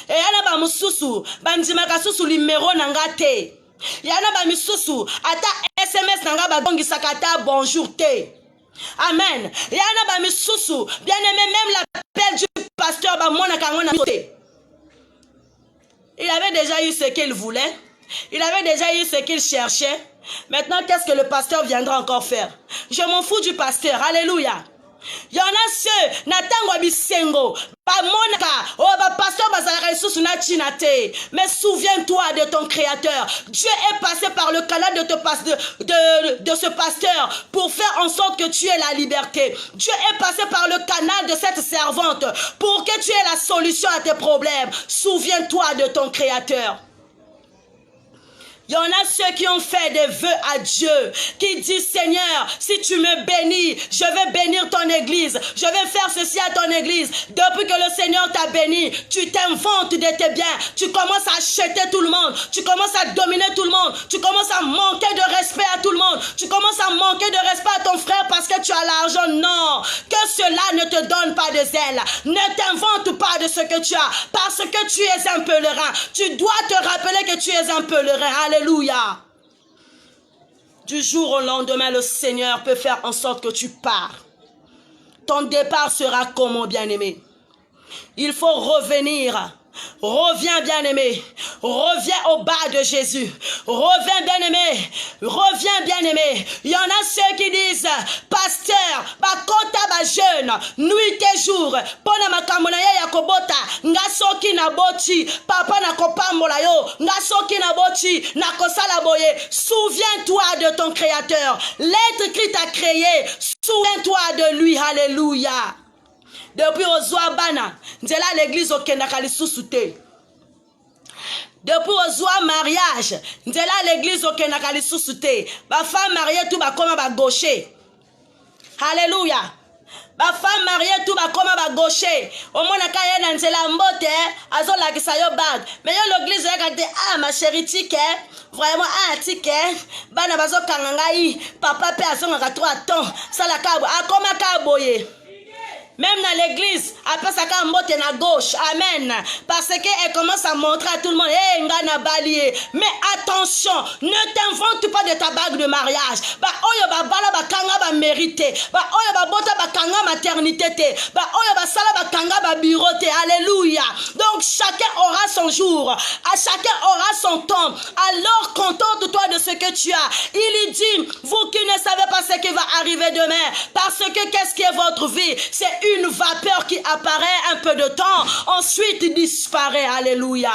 Et yana ba mususu, bandimaka susu limero nangate. Yana ba misusu ata SMS nanga ba bongisaka ata bonjour te. Amen. Yana ba misusu bien aimé même l'appel du pasteur ba mona kango na te. Il avait déjà eu ce qu'il voulait. Il avait déjà eu ce qu'il cherchait. Maintenant, qu'est-ce que le pasteur viendra encore faire? Je m'en fous du pasteur. Alléluia. Il y en a ceux, Natango Bisengo, mais souviens-toi de ton Créateur. Dieu est passé par le canal de ce pasteur pour faire en sorte que tu aies la liberté. Dieu est passé par le canal de cette servante pour que tu aies la solution à tes problèmes. Souviens-toi de ton Créateur. Il y en a ceux qui ont fait des vœux à Dieu, qui disent, Seigneur, si tu me bénis, je vais bénir ton église, je vais faire ceci à ton église. Depuis que le Seigneur t'a béni, tu t'inventes de tes biens, tu commences à acheter tout le monde, tu commences à dominer tout le monde, tu commences à manquer de respect à tout le monde, tu commences à manquer de respect à ton frère parce que tu as l'argent. Non, que cela ne te donne pas de zèle, ne t'invente pas de ce que tu as, parce que tu es un pèlerin. Tu dois te rappeler que tu es un pèlerin. Alléluia. Du jour au lendemain, le Seigneur peut faire en sorte que tu pars. Ton départ sera comment, bien-aimé? Il faut revenir. Reviens, bien-aimé. Reviens au bas de Jésus. Reviens, bien-aimé. Reviens, bien-aimé. Il y en a ceux qui disent, pasteur, bakota ba jeune, nuit et jour, pona makambo na ya kobota, ngasoki na boti, papa na kopambola yo, ngasoki na boti, na kosala boye. Souviens-toi de ton Créateur. L'être qui t'a créé, souviens-toi de lui. Alléluia. Depuis Ozwa Bana, nzela l'église au Kendaka lisusu te. Depuis Ozwa mariage, nzela l'église au Kendaka lisusu te. Ba femme mariée tout ba koma ba gaucher. Alléluia. Ba femme mariée tout ba koma ba gaucher. Au mona kaya na nzela mbote, azo la kisayo bag. Mais yo l'église ya kate ma chérie tike, vraiment tike, bana bazo kangangai, papa pe azonga ka 3 temps, sala kabo, akoma kaboye. Même dans l'église, après ça, quand on est à gauche, amen. Parce qu'elle commence à montrer à tout le monde, hey, ngana balié. Mais attention, ne t'invente pas de ta bague de mariage. Bah, oyo ba bala ba kanga ba mérité. Bah, oyo ba bota ba kanga maternité te. Bah, oyo ba sala ba kanga ba bureau te. Alléluia. Donc, chacun aura son jour. À chacun aura son temps. Alors, contente-toi de ce que tu as. Il dit, vous qui ne savez pas ce qui va arriver demain. Parce que qu'est-ce qui est votre vie? C'est une vapeur qui apparaît un peu de temps, ensuite disparaît. Alléluia.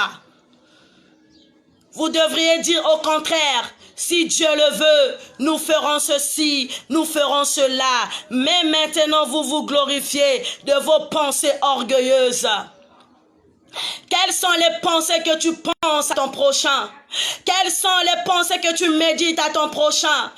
Vous devriez dire au contraire, si Dieu le veut, nous ferons ceci, nous ferons cela. Mais maintenant, vous vous glorifiez de vos pensées orgueilleuses. Quelles sont les pensées que tu penses à ton prochain? Quelles sont les pensées que tu médites à ton prochain?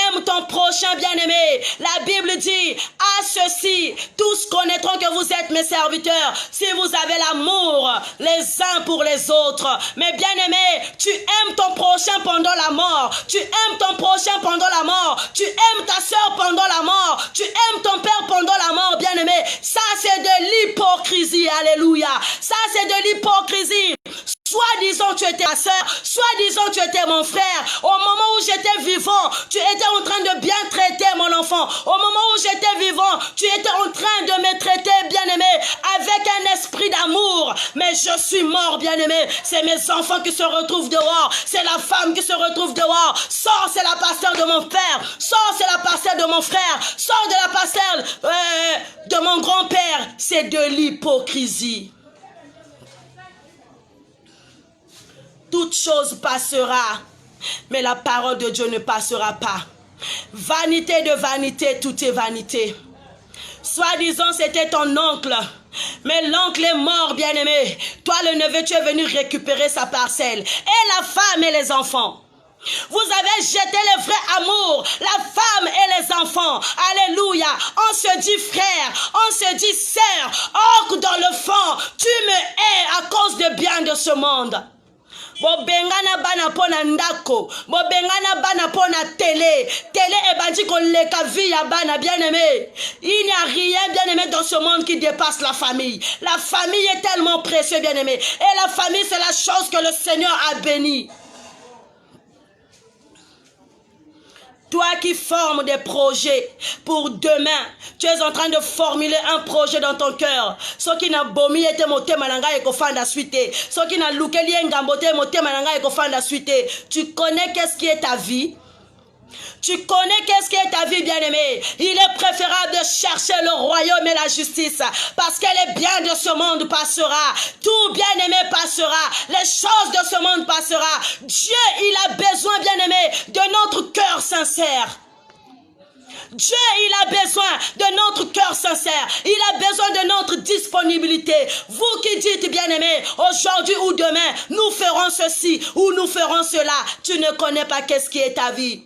Aime ton prochain, bien-aimé. La Bible dit, à ceci, tous connaîtront que vous êtes mes serviteurs, si vous avez l'amour les uns pour les autres. Mais bien-aimé, tu aimes ton prochain pendant la mort. Tu aimes ton prochain pendant la mort. Tu aimes ta soeur pendant la mort. Tu aimes ton père pendant la mort, bien-aimé. Ça, c'est de l'hypocrisie. Alléluia. Ça, c'est de l'hypocrisie. Soi-disant tu étais ma soeur, soi-disant tu étais mon frère. Au moment où j'étais vivant, tu étais en train de bien traiter mon enfant. Au moment où j'étais vivant, tu étais en train de me traiter, bien-aimé, avec un esprit d'amour. Mais je suis mort, bien-aimé. C'est mes enfants qui se retrouvent dehors. C'est la femme qui se retrouve dehors. Sors, c'est la pasteur de mon père. Sors, c'est la pasteur de mon frère. Sors de la pasteur de mon grand-père. C'est de l'hypocrisie. Toute chose passera, mais la parole de Dieu ne passera pas. Vanité de vanité, tout est vanité. Soi-disant, c'était ton oncle, mais l'oncle est mort, bien-aimé. Toi, le neveu, tu es venu récupérer sa parcelle. Et la femme et les enfants. Vous avez jeté le vrai amour, la femme et les enfants. Alléluia. On se dit frère, on se dit sœur. Or, dans le fond, tu me hais à cause de bien de ce monde. Bobengana bana pona ndako, bobengana bana pona télé ebandi koleka vie ya bana, bien-aimé. Il n'y a rien, bien-aimé, dans ce monde qui dépasse la famille. La famille est tellement précieuse, bien-aimé. Et la famille, c'est la chose que le Seigneur a bénie. Toi qui formes des projets pour demain, tu es en train de formuler un projet dans ton cœur. Ce qui n'a bomi été moté mananga et kofanda suite. Ce qui n'a loukeli ngamboté moté mananga et kofanda suite. Tu connais qu'est-ce qui est ta vie? Tu connais qu'est-ce qui est ta vie, bien-aimée. Il est préférable de chercher le royaume et la justice, parce que les biens de ce monde passera. Tout, bien-aimé, passera. Les choses de ce monde passera. Dieu, il a besoin, bien-aimé, de notre cœur sincère. Dieu, il a besoin de notre cœur sincère. Il a besoin de notre disponibilité. Vous qui dites, bien-aimé, aujourd'hui ou demain, nous ferons ceci ou nous ferons cela. Tu ne connais pas qu'est-ce qui est ta vie.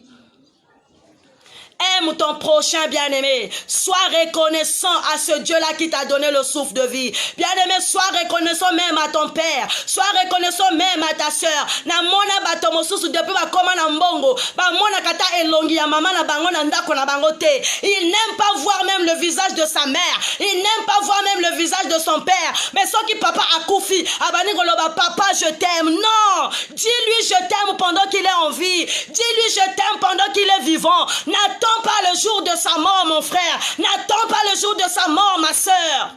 Aime ton prochain, bien-aimé. Sois reconnaissant à ce Dieu-là qui t'a donné le souffle de vie. Bien-aimé, sois reconnaissant même à ton père. Sois reconnaissant même à ta soeur. Na mona bato mosusu depuis ba koma na mbongo. Ba mona kata elongi ya mama na bango na ndako na bango te. Il n'aime pas voir même le visage de sa mère. Il n'aime pas voir même le visage de son père. Mais ce qui papa a koufi, abani goloba papa je t'aime. Non, dis-lui je t'aime pendant qu'il est en vie. Dis-lui je t'aime pendant qu'il est vivant. N'attends pas le jour de sa mort, mon frère. N'attends pas le jour de sa mort, ma soeur.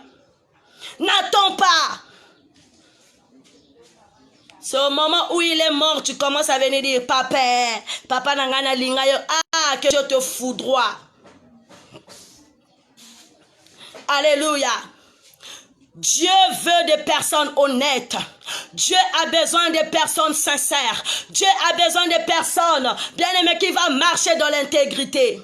N'attends pas. C'est au moment où il est mort, tu commences à venir dire, papa nangana lingayo, ah, que je te foudroie. Alléluia. Dieu veut des personnes honnêtes. Dieu a besoin de personnes sincères. Dieu a besoin de personnes, bien-aimées, qui vont marcher dans l'intégrité.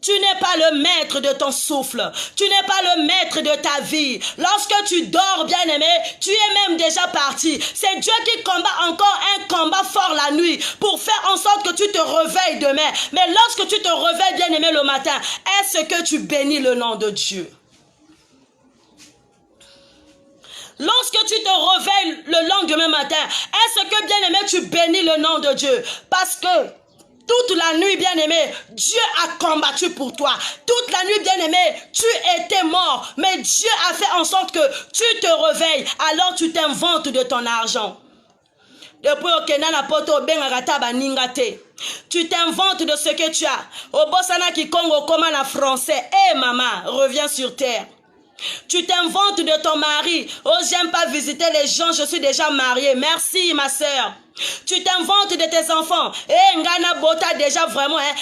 Tu n'es pas le maître de ton souffle. Tu n'es pas le maître de ta vie. Lorsque tu dors, bien-aimé, tu es même déjà parti. C'est Dieu qui combat encore un combat fort la nuit pour faire en sorte que tu te réveilles demain. Mais lorsque tu te réveilles, bien-aimé, le matin, est-ce que tu bénis le nom de Dieu? Lorsque tu te réveilles le lendemain matin, est-ce que, bien-aimé, tu bénis le nom de Dieu? Parce que toute la nuit, bien-aimé, Dieu a combattu pour toi. Toute la nuit, bien-aimé, tu étais mort. Mais Dieu a fait en sorte que tu te réveilles. Alors tu t'inventes de ton argent. Depuis au Kenya, tu t'inventes de ce que tu as. Au Bossana qui Congo, comme en français. Eh maman, reviens sur terre. Tu t'inventes de ton mari. Oh, j'aime pas visiter les gens, je suis déjà mariée. Merci, ma soeur. Tu t'inventes de tes enfants. Eh, ngana bota déjà vraiment, hein.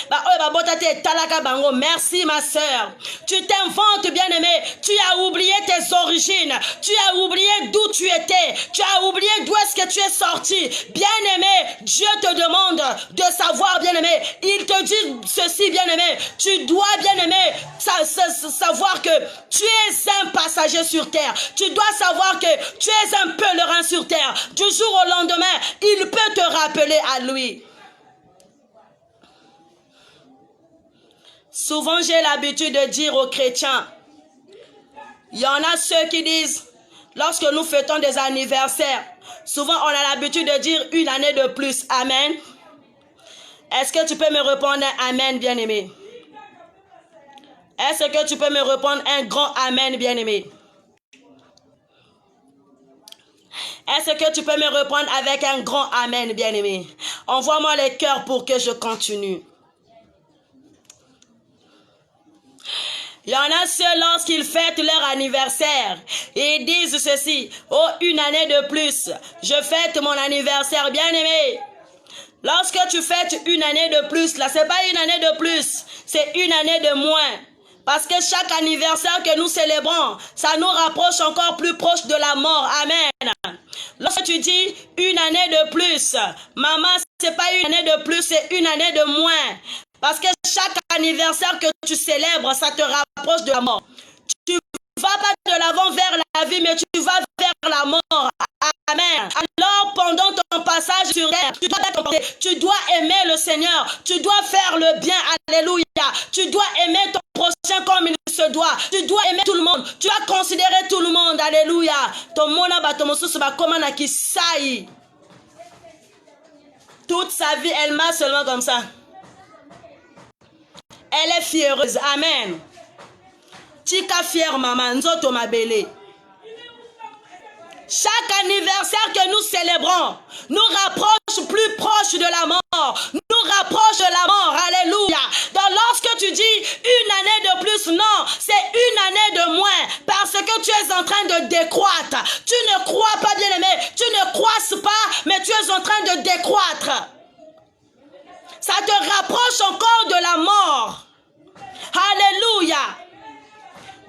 Merci, ma soeur. Tu t'inventes, bien-aimé. Tu as oublié tes origines. Tu as oublié d'où tu étais. Tu as oublié d'où est-ce que tu es sorti. Bien-aimé, Dieu te demande de savoir, bien-aimé. Il te dit ceci, bien-aimé. Tu dois, bien-aimé, savoir que tu es un passager sur terre. Tu dois savoir que tu es un pèlerin sur terre. Du jour au lendemain, il peut te rappeler à lui. Souvent, j'ai l'habitude de dire aux chrétiens, il y en a ceux qui disent, lorsque nous fêtons des anniversaires, souvent on a l'habitude de dire une année de plus. Amen. Est-ce que tu peux me répondre un Amen, bien-aimé? Est-ce que tu peux me répondre un grand Amen, bien-aimé? Est-ce que tu peux me répondre avec un grand Amen, bien-aimé? Envoie-moi les cœurs pour que je continue. Il y en a ceux, lorsqu'ils fêtent leur anniversaire, ils disent ceci, oh, une année de plus, je fête mon anniversaire, bien-aimé. Lorsque tu fêtes une année de plus, là, c'est pas une année de plus, c'est une année de moins. Parce que chaque anniversaire que nous célébrons, ça nous rapproche encore plus proche de la mort. Amen. Lorsque tu dis une année de plus, maman, c'est pas une année de plus, c'est une année de moins. Parce que chaque anniversaire que tu célèbres, ça te rapproche de la mort. Tu ne vas pas de l'avant vers la vie, mais tu vas vers la mort. Amen. Alors, pendant ton passage sur terre, tu dois aimer le Seigneur. Tu dois faire le bien. Alléluia. Tu dois aimer ton prochain comme il se doit. Tu dois aimer tout le monde. Tu dois considérer tout le monde. Alléluia. Ton mona batomosu va comme un akisaï. Toute sa vie, elle marche seulement comme ça. Elle est fiéreuse. Amen. Tika fière maman. Nzoto mabele. Chaque anniversaire que nous célébrons nous rapproche plus proche de la mort. Nous rapproche de la mort. Alléluia. Donc lorsque tu dis une année de plus, non, c'est une année de moins. Parce que tu es en train de décroître. Tu ne crois pas, bien-aimé. Tu ne croisses pas, mais tu es en train de décroître. Ça te rapproche encore de la mort. Alléluia.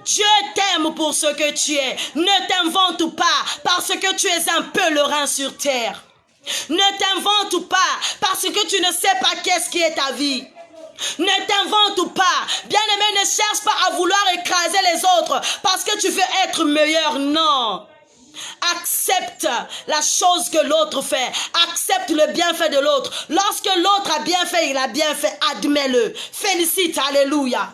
Dieu t'aime pour ce que tu es. Ne t'invente pas parce que tu es un pèlerin sur terre. Ne t'invente pas parce que tu ne sais pas qu'est-ce qui est ta vie. Ne t'invente pas. Bien-aimé, ne cherche pas à vouloir écraser les autres parce que tu veux être meilleur. Non. Accepte la chose que l'autre fait. Accepte le bienfait de l'autre. Lorsque l'autre a bien fait, il a bien fait. Admets-le. Félicite. Alléluia.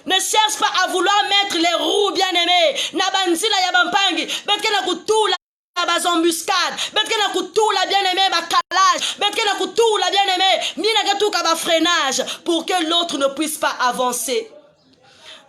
Ne cherche pas à vouloir mettre les roues, bien-aimés. Nabanzila yabampangi. Betkena kutula bazambuscade. Betkena kutula bien-aimé bakalage. Betkena kutula bien-aimé. Minagatuka ba freinage. Pour que l'autre ne puisse pas avancer.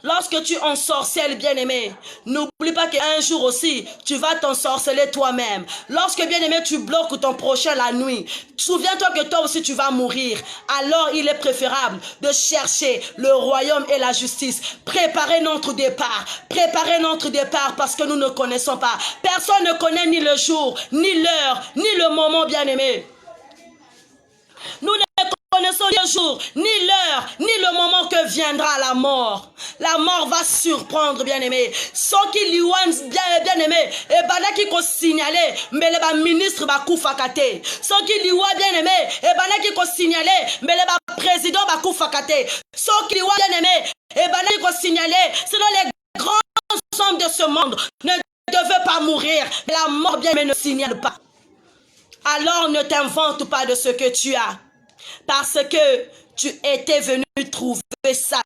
Lorsque tu ensorcelles, bien-aimé, n'oublie pas qu'un jour aussi, tu vas t'ensorceler toi-même. Lorsque, bien-aimé, tu bloques ton prochain la nuit, souviens-toi que toi aussi tu vas mourir. Alors, il est préférable de chercher le royaume et la justice. Préparer notre départ. Préparer notre départ parce que nous ne connaissons pas. Personne ne connaît ni le jour, ni l'heure, ni le moment, bien-aimé. Nous ne connaissons ni le jour, ni l'heure, ni le moment que viendra la mort. La mort va surprendre, bien-aimé. Ceux qui lui ont bien-aimé, et banaki ko signaler, mais le ministre va koufakate. Ceux qui lui ont bien-aimé, et banaki ko signaler, mais le président va koufakate. Ceux qui lui ont bien-aimé, et banaki ko signaler, sinon les grands hommes de ce monde ne devaient pas mourir. La mort, bien-aimé, ne signale pas. Alors ne t'invente pas de ce que tu as. Parce que tu étais venu trouver ça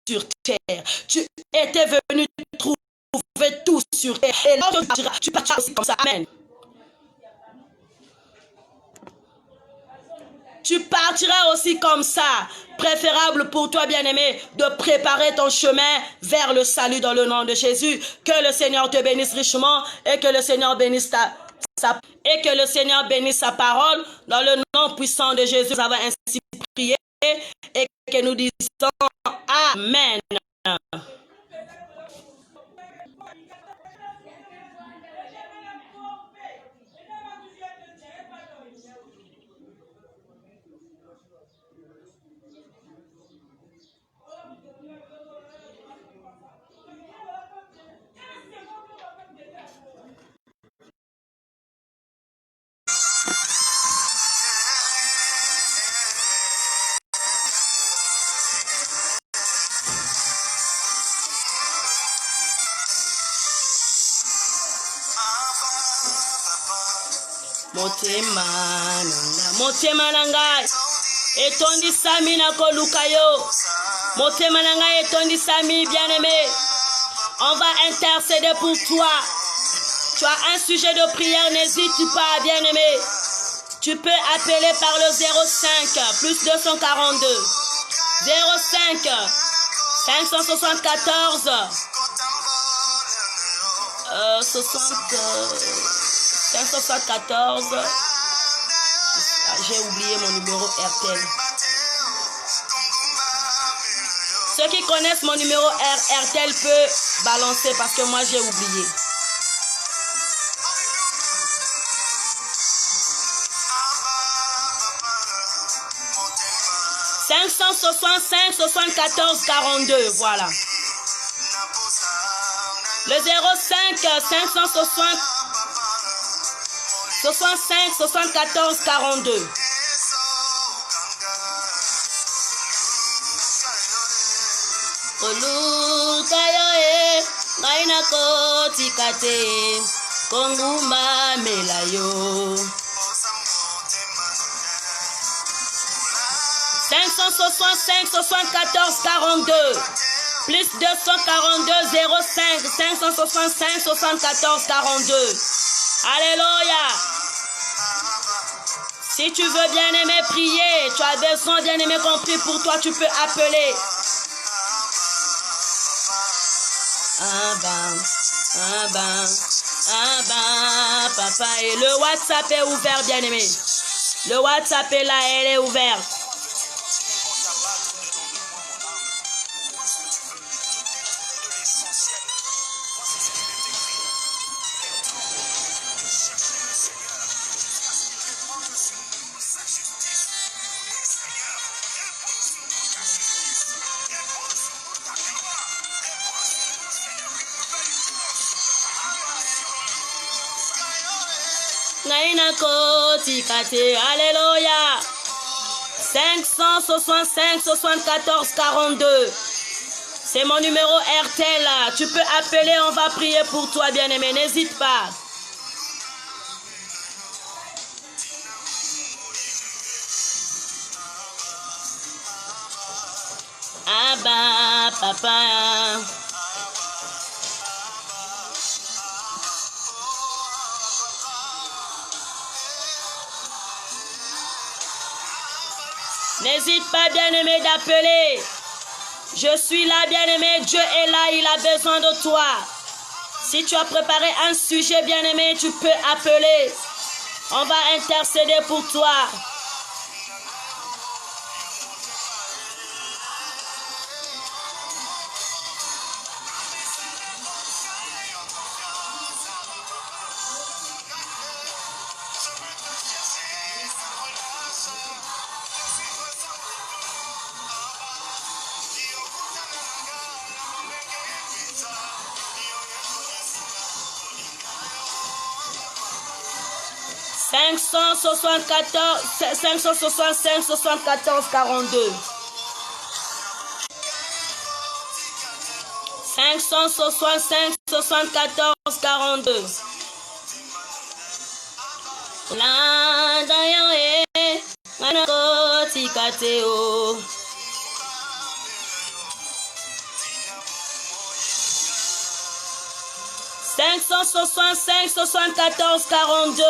sur terre. Tu étais venu trouver tout sur terre. Et là, tu partiras aussi comme ça. Amen. Tu partiras aussi comme ça. Préférable pour toi, bien-aimé, de préparer ton chemin vers le salut dans le nom de Jésus. Que le Seigneur te bénisse richement et que le Seigneur bénisse sa parole dans le nom puissant de Jésus. Nous avons ainsi prié et que nous disons Amen. Motema nanga etondi sami na koluka yo. Motema nanga etondi sami, bien-aimé. On va intercéder pour toi. Tu as un sujet de prière, n'hésite pas, bien-aimé. Tu peux appeler par le 05 plus 242 05 574 574. J'ai oublié mon numéro RTL. Ceux qui connaissent mon numéro RTL peuvent balancer parce que moi j'ai oublié. « 565 74 42 » voilà. Le 05 560 65 74 42. Olukayo ngaina kotikate konguma melayo. 565 74 42 plus 242 05 565 74 42. Alléluia. Si tu veux, bien-aimé, prier, tu as besoin, bien-aimé, qu'on prie pour toi, tu peux appeler. Papa. Et le WhatsApp est ouvert, bien-aimé. Le WhatsApp est là, elle est ouverte. Nainako tikate. Alléluia. 565 74 42. C'est mon numéro RTL. Tu peux appeler, on va prier pour toi, bien-aimé. N'hésite pas. Abba, papa. N'hésite pas, bien-aimé, d'appeler. Je suis là, bien-aimé. Dieu est là, il a besoin de toi. Si tu as préparé un sujet, bien-aimé, tu peux appeler. On va intercéder pour toi. « 565 74 42. 565 74 42. La dayo e manako tikateo. 565 74 42.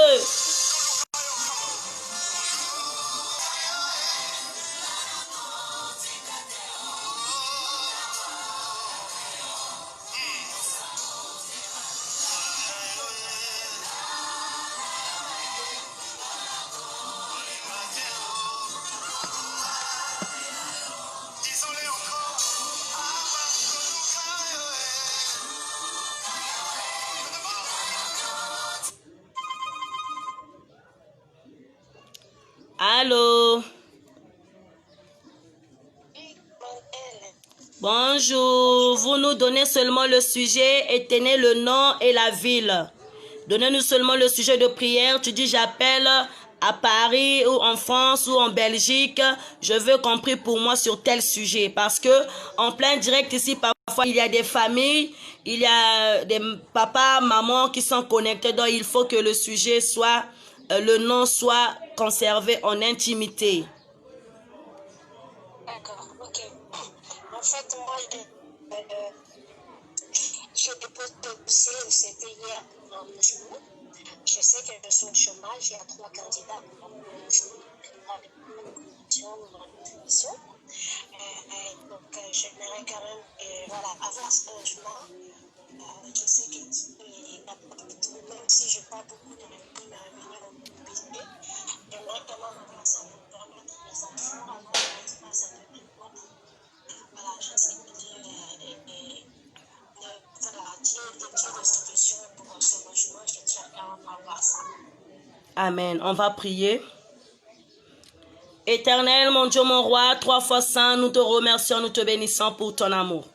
Allô? Bonjour. Vous nous donnez seulement le sujet et tenez le nom et la ville. Donnez-nous seulement le sujet de prière. Tu dis j'appelle à Paris ou en France ou en Belgique. Je veux qu'on prie pour moi sur tel sujet. Parce que en plein direct ici, parfois il y a des familles, il y a des papas, mamans qui sont connectés. Donc il faut que le sujet soit, le nom soit conservé en intimité. D'accord, ok. En fait, moi, j'ai déposé le dossier, c'était hier pour un logement. Je sais que je suis au chômage, il y a 3 candidats pour un logement, dans une émission. Donc, j'aimerais quand même avoir ce logement. Je sais que même si je n'ai pas beaucoup de revenus à venir au business, j'aimerais quand même avoir ça pour permettre à mes enfants d'avoir un espace un peu plus grand. Voilà, je sais que Dieu est de solution pour ce logement. Je tiens quand même à avoir ça. Amen. On va prier. Éternel, mon Dieu, mon roi, 3 fois saint, nous te remercions, nous te bénissons pour ton amour.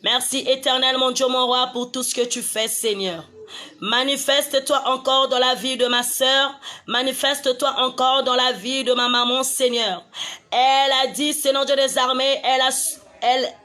Merci, éternel, mon Dieu, mon roi, pour tout ce que tu fais, Seigneur. Manifeste-toi encore dans la vie de ma sœur. Manifeste-toi encore dans la vie de ma maman, Seigneur. Elle a dit, Seigneur Dieu des armées,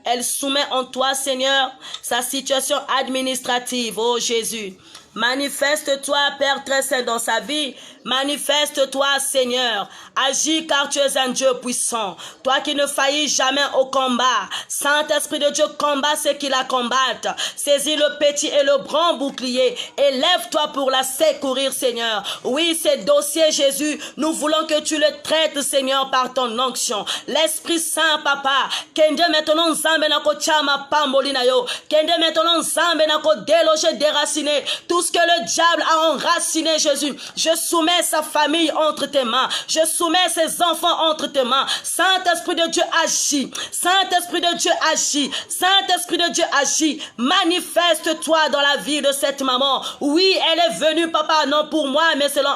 elle soumet en toi, Seigneur, sa situation administrative, oh Jésus. Manifeste-toi, Père très saint, dans sa vie. Manifeste-toi, Seigneur. Agis car tu es un Dieu puissant. Toi qui ne faillis jamais au combat. Saint-Esprit de Dieu, combat ceux qui la combattent. Saisis le petit et le grand bouclier. Et lève-toi pour la secourir, Seigneur. Oui, ces dossiers, Jésus, nous voulons que tu le traites, Seigneur, par ton onction. L'Esprit Saint, Papa. Kende maintenant nzambe nako chama pambolina yo. Kende maintenant nzambe nako déloger, déraciner tout ce que le diable a enraciné, Jésus. Je soumets sa famille entre tes mains. Je soumets ses enfants entre tes mains. Saint-Esprit de Dieu agit. Saint-Esprit de Dieu agit. Saint-Esprit de Dieu agit. Manifeste-toi dans la vie de cette maman. Oui, elle est venue, Papa, non pour moi, mais selon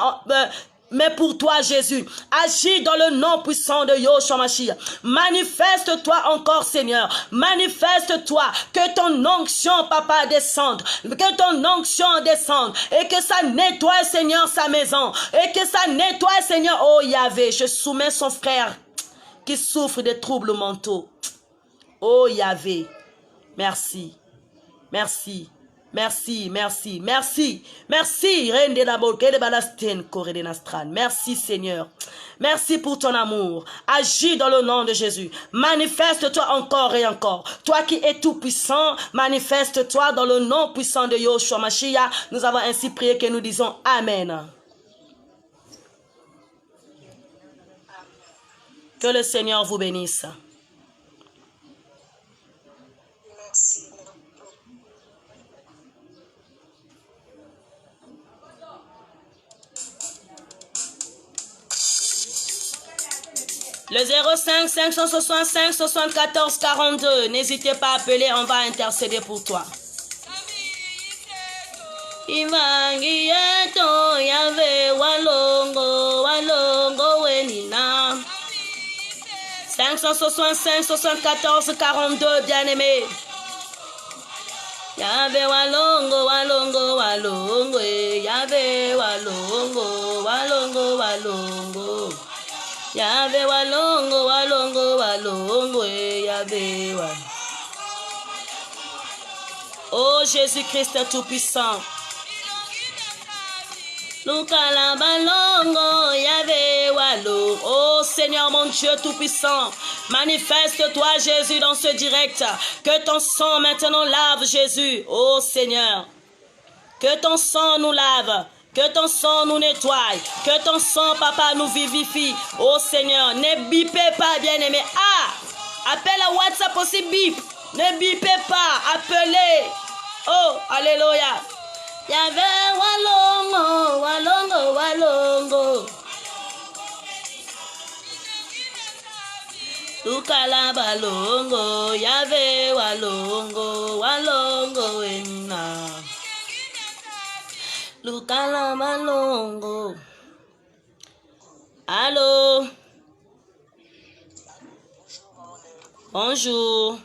mais pour toi, Jésus. Agis dans le nom puissant de Yoshua Mashiach. Manifeste-toi encore, Seigneur. Manifeste-toi. Que ton onction, Papa, descende. Que ton onction descende. Et que ça nettoie, Seigneur, sa maison. Et que ça nettoie, Seigneur. Oh, Yahvé, je soumets son frère qui souffre de troubles mentaux. Oh, Yahvé. Merci. Merci. Merci, merci, merci, merci. Merci Seigneur. Merci pour ton amour. Agis dans le nom de Jésus. Manifeste-toi encore et encore. Toi qui es tout puissant, manifeste-toi dans le nom puissant de Yoshua Mashiach. Nous avons ainsi prié que nous disons Amen. Que le Seigneur vous bénisse. Merci. Le 05 565 74 42. N'hésitez pas à appeler, on va intercéder pour toi. 565 74 42, bien-aimés. Yahvé walongo, walongo, walongo, Yahvé walongo, walongo, walongo. Yahvé walongo, walongo, walongo, Yahvé walongo. Oh Jésus-Christ tout-puissant. Lukala balongo, Yahvé walongo. Oh Seigneur mon Dieu tout-puissant. Manifeste-toi Jésus dans ce direct. Que ton sang maintenant lave Jésus. Oh Seigneur. Que ton sang nous lave. Que ton sang nous nettoie. Que ton sang, Papa, nous vivifie. Oh Seigneur, ne bipez pas, bien-aimé. Ah, appelle à WhatsApp aussi, bip. Ne bipez pas, appelez. Oh, alléluia. Yahvé walongo, walongo, walongo. Lukala balongo, Yahvé walongo, walongo ena. Lukala balongo. Allô? Bonjour.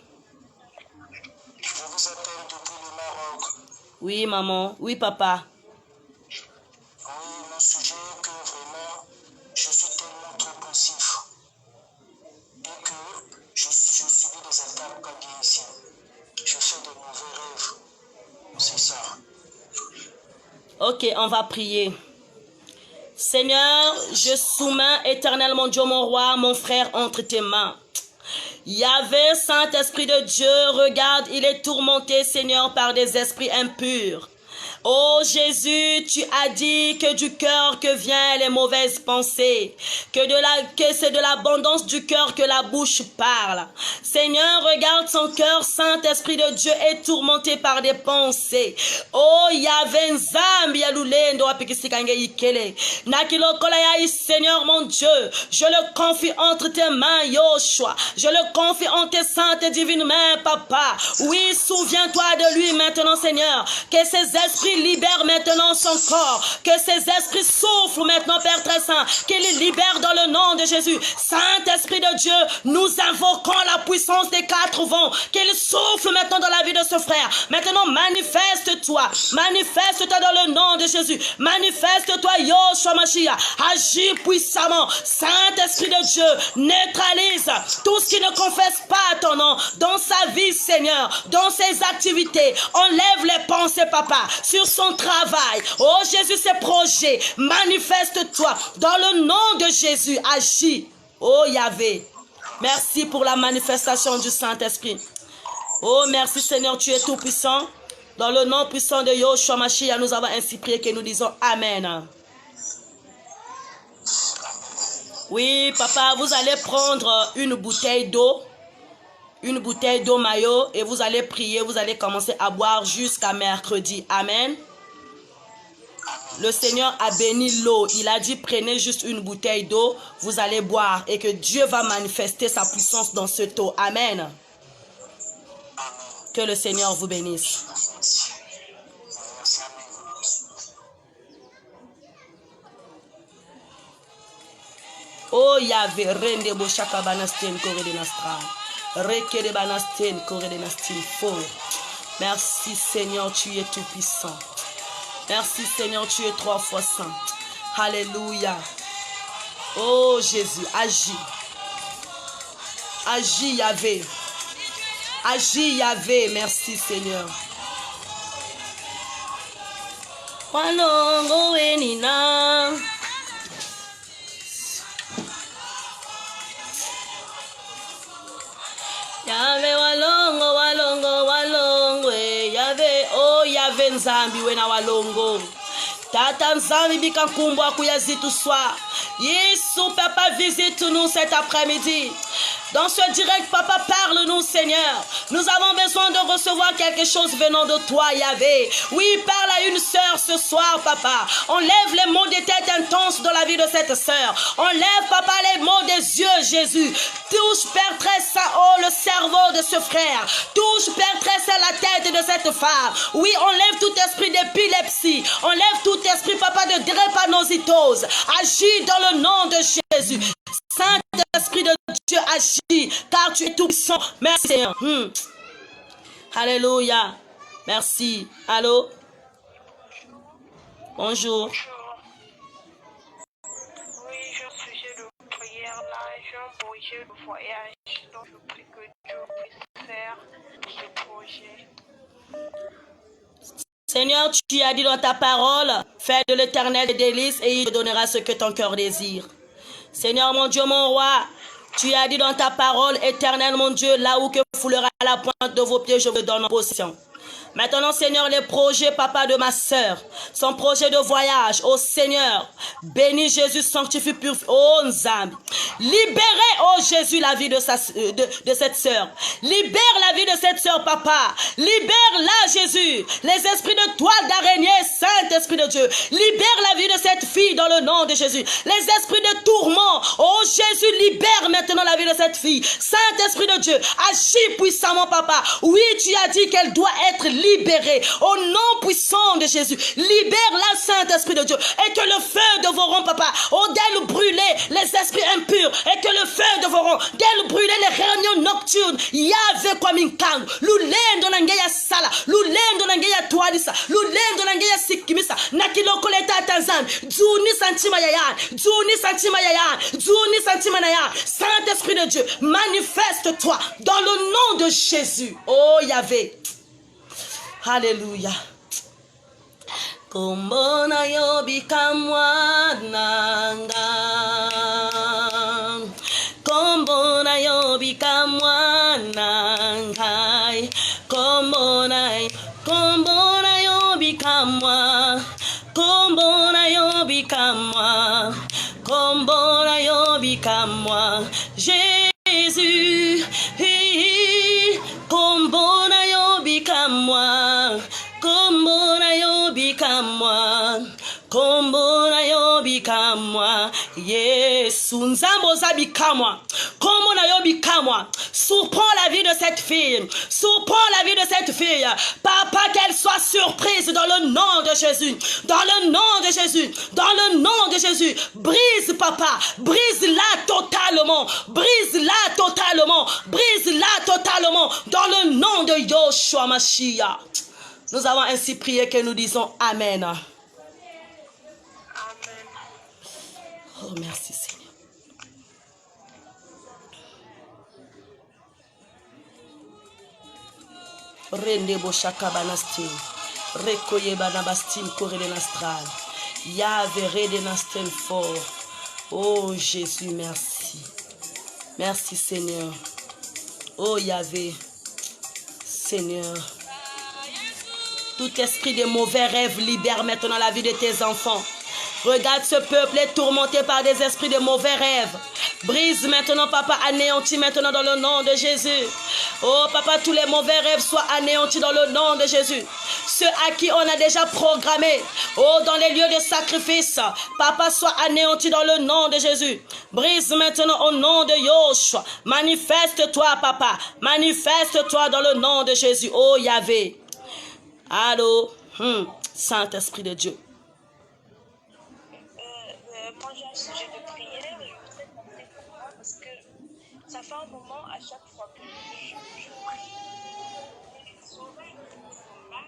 Je vous appelle depuis le Maroc. Oui, maman. Oui, papa. Oui, mon sujet est que vraiment, je suis tellement trop pensif. Et que je subis des attaques cardiaques. Je fais de mauvais rêves. C'est ça. Ok, on va prier. Seigneur, je soumets éternellement Dieu, mon roi, mon frère, entre tes mains. Yahvé, Saint-Esprit de Dieu, regarde, il est tourmenté, Seigneur, par des esprits impurs. Oh Jésus, tu as dit que du cœur que viennent les mauvaises pensées, que c'est de l'abondance du cœur que la bouche parle. Seigneur, regarde son cœur, Saint-Esprit de Dieu est tourmenté par des pensées. Oh Yahvé Nzambi yalulendo apikisikanga ikele. Nakilokola ya Seigneur mon Dieu, je le confie entre tes mains, Yoshua. Je le confie en tes saintes et divines mains, Papa. Oui, souviens-toi de lui maintenant, Seigneur, que ces esprits libère maintenant son corps, que ces esprits souffrent maintenant, Père très saint, qu'il les libère dans le nom de Jésus. Saint-Esprit de Dieu, nous invoquons la puissance des quatre vents, qu'il souffle maintenant dans la vie de ce frère. Maintenant, manifeste-toi dans le nom de Jésus. Manifeste-toi, Yoshua Mashiach. Agis puissamment. Saint-Esprit de Dieu, neutralise tout ce qui ne confesse pas ton nom dans sa vie, Seigneur, dans ses activités. Enlève les pensées, Papa, sur son travail. Oh Jésus, ses projets, manifeste-toi dans le nom de Jésus. Agis. Oh Yahvé, merci pour la manifestation du Saint-Esprit. Oh merci Seigneur, tu es tout puissant. Dans le nom puissant de Yoshua Mashiach, nous avons ainsi prié que nous disons Amen. Oui, papa, vous allez prendre une bouteille d'eau. Une bouteille d'eau maillot et vous allez prier, vous allez commencer à boire jusqu'à mercredi. Amen. Le Seigneur a béni l'eau. Il a dit prenez juste une bouteille d'eau, vous allez boire et que Dieu va manifester sa puissance dans cette eau. Amen. Que le Seigneur vous bénisse. Oh Yahvé, rende boshaka banasten kore de nastra. Reke de banasten kore de nastin fort. Merci Seigneur, tu es tout puissant. Merci Seigneur, tu es 3 fois saint. Alléluia. Oh Jésus, agis. Agis Yahvé. Agis Yahvé, merci Seigneur. Walongo wenina. Yahvé walongo walongo walongo. Yahvé oh Yahvé nzambi wena walongo. Tata nzambi bikankumbwa kuyazitu swa. Yesu papa visite-nous cet après-midi. Dans ce direct, papa, parle-nous, Seigneur. Nous avons besoin de recevoir quelque chose venant de toi, Yahvé. Oui, parle à une sœur ce soir, papa. Enlève les maux des têtes intenses dans la vie de cette sœur. Enlève, papa, les maux des yeux, Jésus. Touche, Père très saint, oh, le cerveau de ce frère. Touche, Père très saint, la tête de cette femme. Oui, enlève tout esprit d'épilepsie. Enlève tout esprit, papa, de drépanocytose. Agis dans le nom de Jésus. Saint-Esprit de Dieu, agis, car tu es tout puissant. Merci, Seigneur. Alléluia. Merci. Allô? Bonjour. Oui, je suis de prière là, j'ai un projet de voyage, donc je prie que Dieu puisse faire ce projet. Seigneur, tu as dit dans ta parole, fais de l'Éternel des délices et il te donnera ce que ton cœur désire. Seigneur, mon Dieu, mon roi, tu as dit dans ta parole, Éternel, mon Dieu, là où que foulera la pointe de vos pieds, je vous donne en possession. Maintenant, Seigneur, les projets, papa, de ma sœur, son projet de voyage, oh Seigneur, bénis Jésus, sanctifie, purifie, oh Nzambi. Libérez, oh Jésus, la vie de cette sœur. Libère la vie de cette sœur, papa. Libère-la, Jésus. Les esprits de toile d'araignée, Saint-Esprit de Dieu. Libère la vie de cette fille dans le nom de Jésus. Les esprits de tourment, oh Jésus, libère maintenant la vie de cette fille. Saint-Esprit de Dieu, agis puissamment, papa. Oui, tu as dit qu'elle doit être libérée au nom puissant de Jésus. Libère-la, Saint-Esprit de Dieu, et que le feu dévorant, papa, oh, d'elle brûler les esprits impurs, et que le feu dévorant d'elle brûler les réunions nocturnes. Yahvé kwa minkang, lulendo nangeya sala, lulendo nangeya tuadisa, lulendo nangeya sikimisa, nakiloko leta tanzan, dzuni santima yayan, dzuni santima yayan, dzuni santima yayan. Saint-Esprit de Dieu, manifeste-toi dans le nom de Jésus. Oh Yahvé. Alléluia. Kombona yo bikamwananga. Kombona yo bikamwananga. Kombona yo bikamwa. Kombona yo bikamwa. Kombona yo bikamwa. Jésus. Kombona yo bikamwa. Kombona yo bikamwa. Kombona yo bikamwa. Yesu nzambo za bikamwa. Kombona yo bikamwa. Surprends la vie de cette fille. Surprends la vie de cette fille. Papa, qu'elle soit surprise dans le nom de Jésus. Dans le nom de Jésus. Dans le nom de Jésus. Brise, papa. Brise-la totalement. Brise-la totalement. Brise-la totalement. Dans le nom de Yoshua Mashiach. Nous avons ainsi prié que nous disons Amen. Amen. Oh, merci Seigneur. Rende boshaka banastin. Rekoye banabastin kore de nastral. Yahvé rede nastin fort. Oh Jésus, merci. Merci Seigneur. Oh Yahvé. Seigneur. Tout esprit de mauvais rêves libère maintenant la vie de tes enfants. Regarde ce peuple est tourmenté par des esprits de mauvais rêves. Brise maintenant, papa, anéantis maintenant dans le nom de Jésus. Oh, papa, tous les mauvais rêves soient anéantis dans le nom de Jésus. Ceux à qui on a déjà programmé, oh, dans les lieux de sacrifice, papa, sois anéanti dans le nom de Jésus. Brise maintenant au nom de Yoshua. Manifeste-toi, papa. Manifeste-toi dans le nom de Jésus. Oh, Yahvé. Allô, Saint-Esprit de Dieu. Moi j'ai un sujet de prière, je voudrais qu'on Ça fait un moment, à chaque fois que je prie, les oreilles me font mal.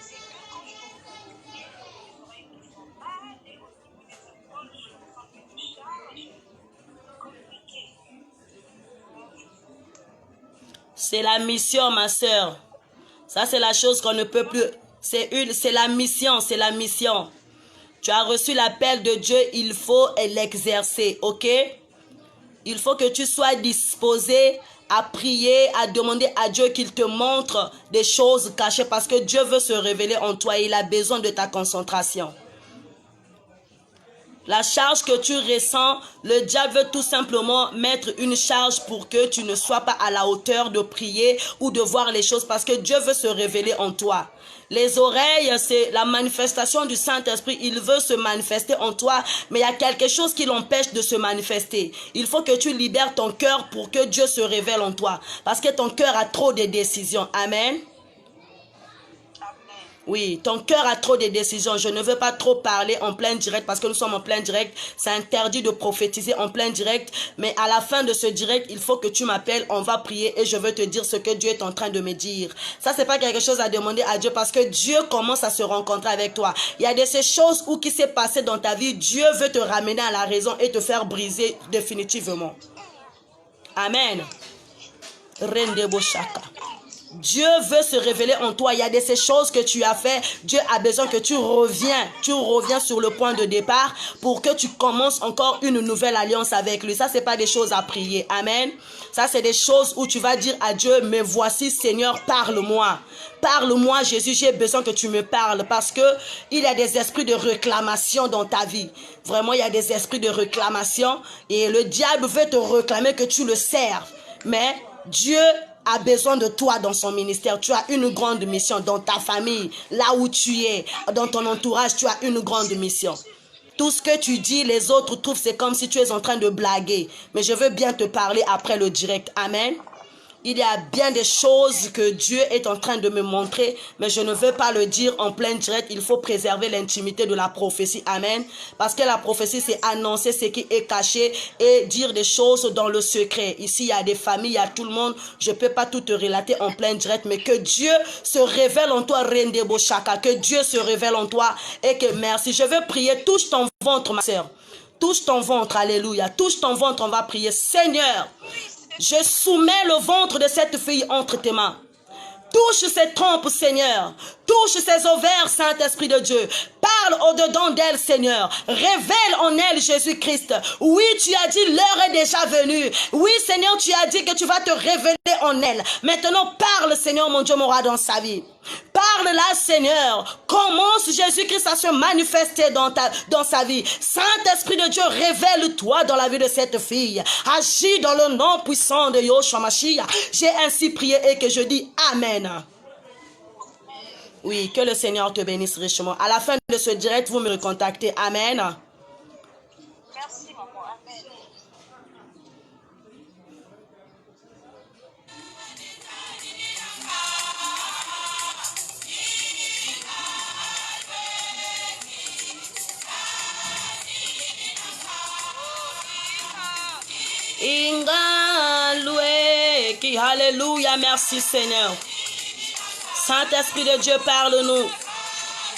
C'est que quand je commence à prier, les oreilles me font mal et au niveau des épaules, je ressens une charge compliquée. C'est la mission, ma soeur. Ça, c'est la chose qu'on ne peut plus. C'est la mission, c'est la mission. Tu as reçu l'appel de Dieu, il faut l'exercer, ok? Il faut que tu sois disposé à prier, à demander à Dieu qu'il te montre des choses cachées parce que Dieu veut se révéler en toi et il a besoin de ta concentration. La charge que tu ressens, le diable veut tout simplement mettre une charge pour que tu ne sois pas à la hauteur de prier ou de voir les choses parce que Dieu veut se révéler en toi. Les oreilles, c'est la manifestation du Saint-Esprit. Il veut se manifester en toi, mais il y a quelque chose qui l'empêche de se manifester. Il faut que tu libères ton cœur pour que Dieu se révèle en toi. Parce que ton cœur a trop de décisions. Amen. Oui, ton cœur a trop de décisions. Je ne veux pas trop parler en plein direct parce que nous sommes en plein direct. C'est interdit de prophétiser en plein direct. Mais à la fin de ce direct, il faut que tu m'appelles. On va prier et je veux te dire ce que Dieu est en train de me dire. Ça, c'est pas quelque chose à demander à Dieu parce que Dieu commence à se rencontrer avec toi. Il y a de ces choses où qui s'est passé dans ta vie. Dieu veut te ramener à la raison et te faire briser définitivement. Amen. Rendez-vous chacun. Dieu veut se révéler en toi. Il y a de ces choses que tu as fait. Dieu a besoin que tu reviens sur le point de départ pour que tu commences encore une nouvelle alliance avec lui. Ça, c'est pas des choses à prier. Amen. Ça, c'est des choses où tu vas dire à Dieu, mais voici, Seigneur, parle-moi. Parle-moi, Jésus, j'ai besoin que tu me parles parce que il y a des esprits de réclamation dans ta vie. Vraiment, il y a des esprits de réclamation et le diable veut te réclamer que tu le serves. Mais Dieu a besoin de toi dans son ministère. Tu as une grande mission dans ta famille, là où tu es, dans ton entourage, tu as une grande mission. Tout ce que tu dis, les autres trouvent, c'est comme si tu es en train de blaguer. Mais je veux bien te parler après le direct. Amen. Il y a bien des choses que Dieu est en train de me montrer, mais je ne veux pas le dire en plein direct. Il faut préserver l'intimité de la prophétie. Amen. Parce que la prophétie, c'est annoncer ce qui est caché et dire des choses dans le secret. Ici, il y a des familles, il y a tout le monde. Je ne peux pas tout te relater en plein direct, mais que Dieu se révèle en toi, Rendebo Chaka. Que Dieu se révèle en toi et que merci. Je veux prier. Touche ton ventre, ma soeur. Touche ton ventre. Alléluia. Touche ton ventre. On va prier. Seigneur, je soumets le ventre de cette fille entre tes mains. Touche ses trompes, Seigneur. Touche ses ovaires, Saint-Esprit de Dieu. Parle au-dedans d'elle, Seigneur. Révèle en elle Jésus-Christ. Oui, tu as dit, l'heure est déjà venue. Oui, Seigneur, tu as dit que tu vas te révéler en elle. Maintenant, parle, Seigneur, mon Dieu, mon roi, dans sa vie. Parle-la, Seigneur. Commence Jésus-Christ à se manifester dans sa vie. Saint-Esprit de Dieu, révèle-toi dans la vie de cette fille. Agis dans le nom puissant de Yoshua Mashiach. J'ai ainsi prié et que je dis Amen. Oui, que le Seigneur te bénisse richement. À la fin de ce direct, vous me recontactez. Amen. Merci, maman. Amen. Alléluia, merci Seigneur. Saint-Esprit de Dieu, parle-nous.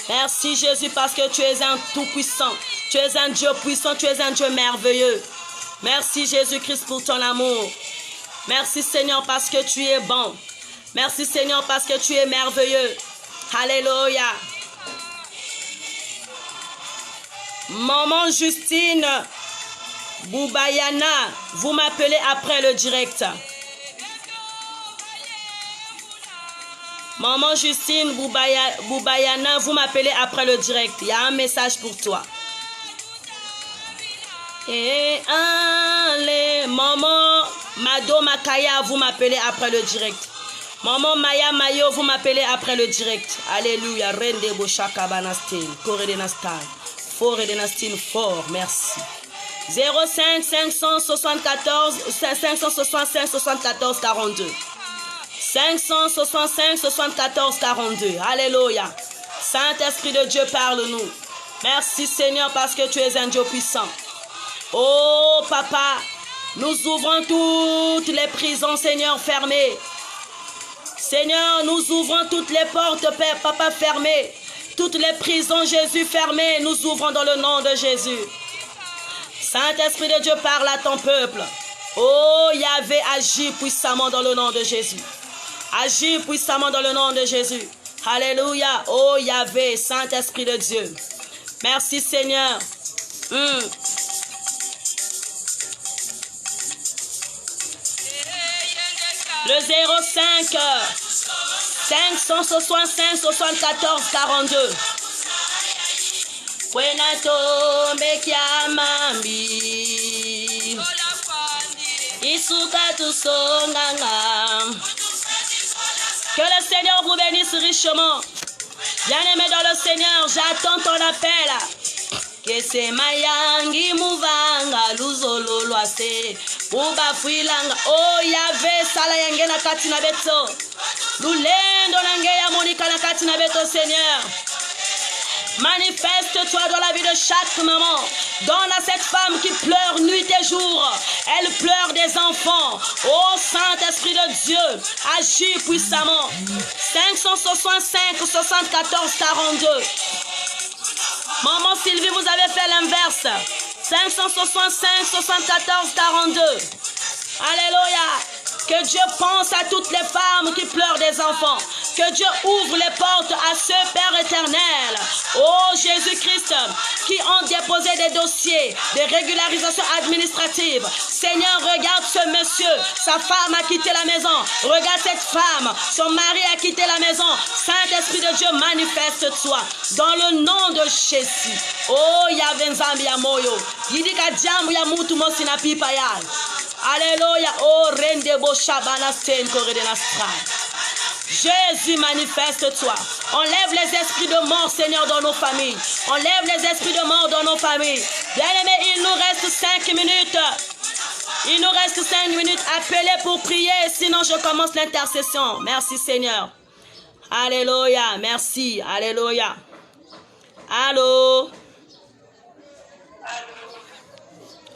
Merci Jésus parce que tu es un tout-puissant. Tu es un Dieu puissant, tu es un Dieu merveilleux. Merci Jésus-Christ pour ton amour. Merci Seigneur parce que tu es bon. Merci Seigneur parce que tu es merveilleux. Alléluia. Maman Justine Boubayana, vous m'appelez après le direct. Maman Justine Boubayana, vous m'appelez après le direct. Il y a un message pour toi. Et allez, maman Mado Makaya, vous m'appelez après le direct. Maman Maya Mayo, vous m'appelez après le direct. Alléluia. Rende Boshaka Banastin. Koredenastan. Foredenastin fort. Merci. 05 574 565 74 42. 565 74 42. Alléluia. Saint-Esprit de Dieu, parle-nous. Merci Seigneur parce que tu es un Dieu puissant. Oh Papa, Nous ouvrons toutes les prisons, Seigneur, fermées. Seigneur, nous ouvrons toutes les portes, Père, Papa, fermées. Toutes les prisons, Jésus, fermées, nous ouvrons dans le nom de Jésus. Saint-Esprit de Dieu, parle à ton peuple. Oh, Yahvé, agis puissamment dans le nom de Jésus. Agis puissamment dans le nom de Jésus. Alléluia. Oh, Yahvé, Saint-Esprit de Dieu. Merci, Seigneur. Le 05 565 74 42. Kwenato mekiamambi isuka tusonganga. Que le Seigneur vous bénisse richement. Bien-aimé dans le Seigneur, j'attends ton appel. Que c'est mayangi muvanga luzolo loise uba fuilanga. Oh Yahvé sala yange na kati na beto. Lulendo nange ya monika na kati na beto, Seigneur. Manifeste-toi dans la vie de chaque maman. Donne à cette femme qui pleure nuit et jour. Elle pleure des enfants. Oh Saint-Esprit de Dieu, agis puissamment. 565 74 42. Maman Sylvie, vous avez fait l'inverse. 565 74 42. Alléluia. Que Dieu pense à toutes les femmes qui pleurent des enfants. Que Dieu ouvre les portes à ce Père éternel. Oh Jésus-Christ, qui ont déposé des dossiers, des régularisations administratives. Seigneur, regarde ce monsieur. Sa femme a quitté la maison. Regarde cette femme. Son mari a quitté la maison. Saint-Esprit de Dieu, manifeste-toi. Dans le nom de Jésus. Oh, Yahvé Nzambi ya moyo. Yidika jambu ya mutu mosi na pipa ya. Alléluia. Oh, rende bo shabana sten koredenastra. Jésus, manifeste-toi. Enlève les esprits de mort, Seigneur, dans nos familles. Enlève les esprits de mort dans nos familles. Bien-aimés, il nous reste 5 minutes. Il nous reste 5 minutes. Appelez pour prier, sinon je commence l'intercession. Merci, Seigneur. Alléluia. Merci. Alléluia. Allô?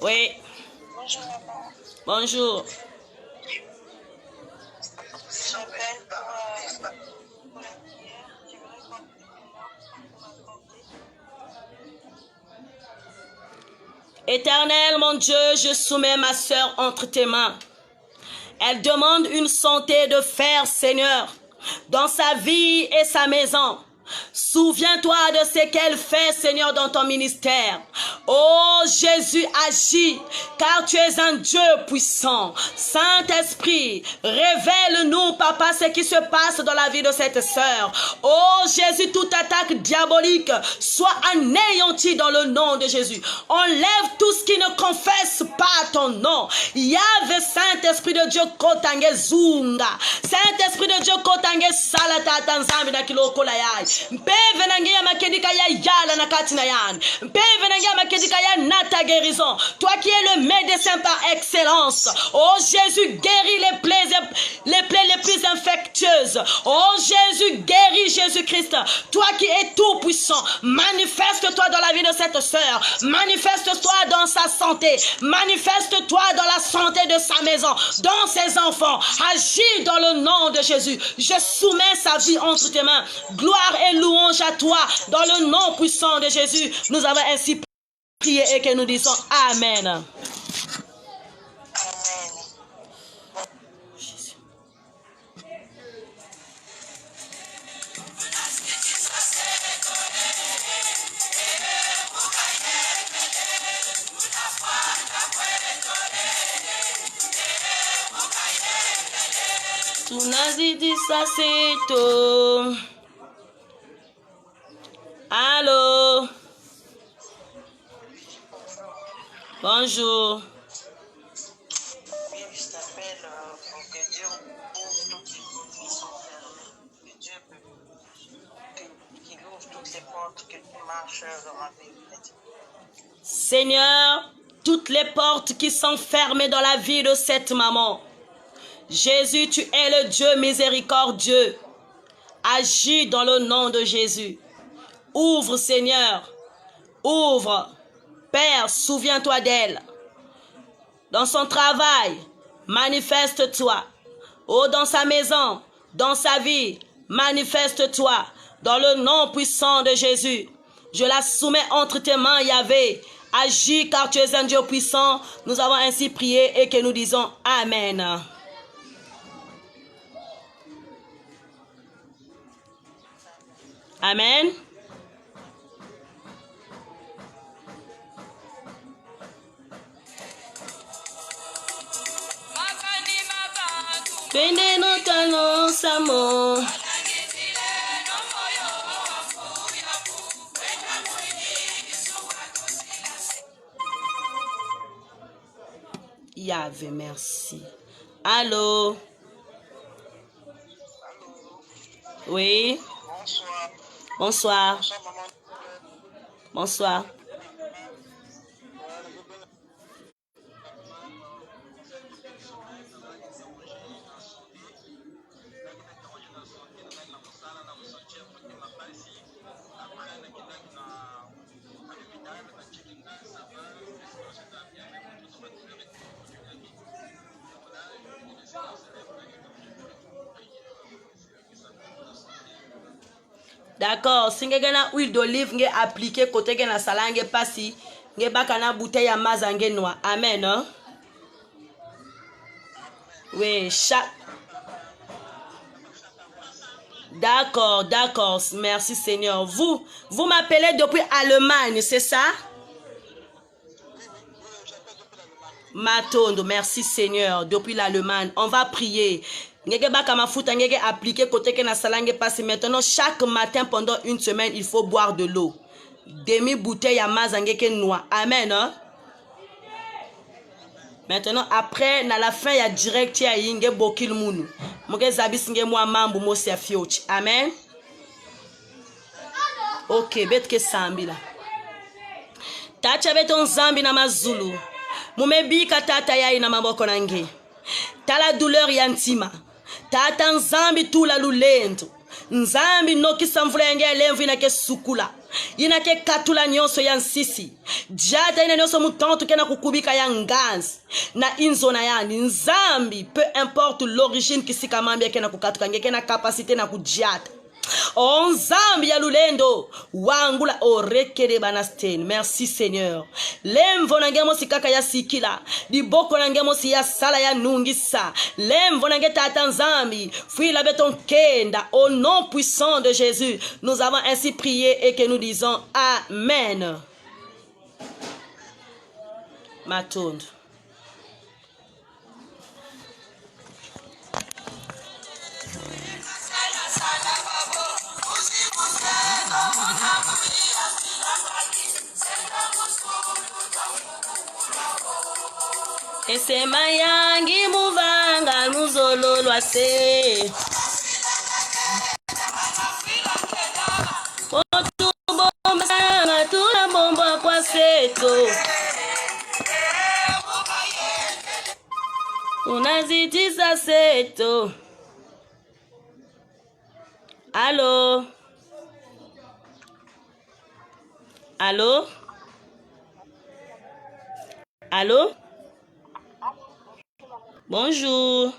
Oui. Bonjour, maman. Bonjour. J'appelle pour la prière. J'aimerais porter pour ma santé. Éternel, mon Dieu, je soumets ma sœur entre tes mains. Elle demande une santé de fer, Seigneur, dans sa vie et sa maison. Souviens-toi de ce qu'elle fait, Seigneur, dans ton ministère. Oh Jésus, agis, car tu es un Dieu puissant. Saint-Esprit, révèle-nous, Papa, ce qui se passe dans la vie de cette sœur. Oh Jésus, toute attaque diabolique soit anéantie dans le nom de Jésus. Enlève tout ce qui ne confesse pas ton nom. Yahvé, Saint-Esprit de Dieu, kotange zunga. Saint-Esprit de Dieu, kotange salata tanzambi na kiloko la yai. Mpeve nangia makedika ya yala na katina yan. Mpeve nangia makedika ya nata guérison. Toi qui es le médecin par excellence. Oh Jésus, guéris les plaies les plus infectieuses. Oh Jésus, guéris Jésus-Christ. Toi qui es tout puissant. Manifeste-toi dans la vie de cette sœur. Manifeste-toi dans sa santé. Manifeste-toi dans la santé de sa maison. Dans ses enfants. Agis dans le nom de Jésus. Je soumets sa vie entre tes mains. Gloire et louange à toi. Dans le nom puissant de Jésus, nous avons ainsi prié et que nous disons Amen. Amen. Tunazidi saseto. Allô? Bonjour. Oui, je t'appelle pour que Dieu ouvre toutes les portes qui sont fermées. Que Dieu qu'il ouvre toutes les portes, que tu marches dans ma vie. Seigneur, toutes les portes qui sont fermées dans la vie de cette maman. Jésus, tu es le Dieu miséricordieux. Agis dans le nom de Jésus. Ouvre, Seigneur. Ouvre. Père, souviens-toi d'elle. dans son travail, manifeste-toi. Oh, dans sa maison, dans sa vie, manifeste-toi. Dans le nom puissant de Jésus, je la soumets entre tes mains, Yahvé. Agis car tu es un Dieu puissant. Nous avons ainsi prié et que nous disons Amen. Amen. Twende no talon samo. Yahvé, merci. Allô? Oui? Bonsoir. Bonsoir. Bonsoir. D'accord, si ngeke na huile d'olive nge appliqué côté ke na sala nge pasi nge baka na bouteille ya maza nge noa. Amen. Hein? Oui, chaque... D'accord, d'accord. Merci Seigneur. Vous m'appelez depuis Allemagne, c'est ça? Matondo, merci Seigneur. Depuis l'Allemagne, on va prier. Maintenant, chaque matin pendant une semaine, il faut boire de l'eau. Demi-bouteille à mazangeke noix. Amen. Hein? Maintenant, après, à la fin, il y a direct, il y a inge bokil munu. Amen. Ok, bet ke sambi la. Tacha beton zambi na mazulu. Mumebi katata ya na maboko nange. Tala douleur yantima. Tata nzambi tula lulendo. Nzambi noki samvula nge lemvu inake sukula. Inake katula nyonso ya nsisi. Jata ina nyonso mutonto kena kukubika ya ngazi. Na inzona yani. Nzambi, peu importe l'origine kisika mambia kena kukatuka nge kena kapasite na kujata. Oh Nzambi ya lulendo wangula orekere banasten. Merci Seigneur. Lemvo nangemo sikaka ya sikila diboko nangemo si ya sala ya nungisa. Lemvo nange tata Nzambi fuila beton kenda. Au nom puissant de Jésus, nous avons ainsi prié et que nous disons Amen. Matonde. Esema yangi muvanga muzololwa se. Otubo mbanga tula bomba kwa seto. Unazitisa seto. Allô? Allô? Allô? Bonjour.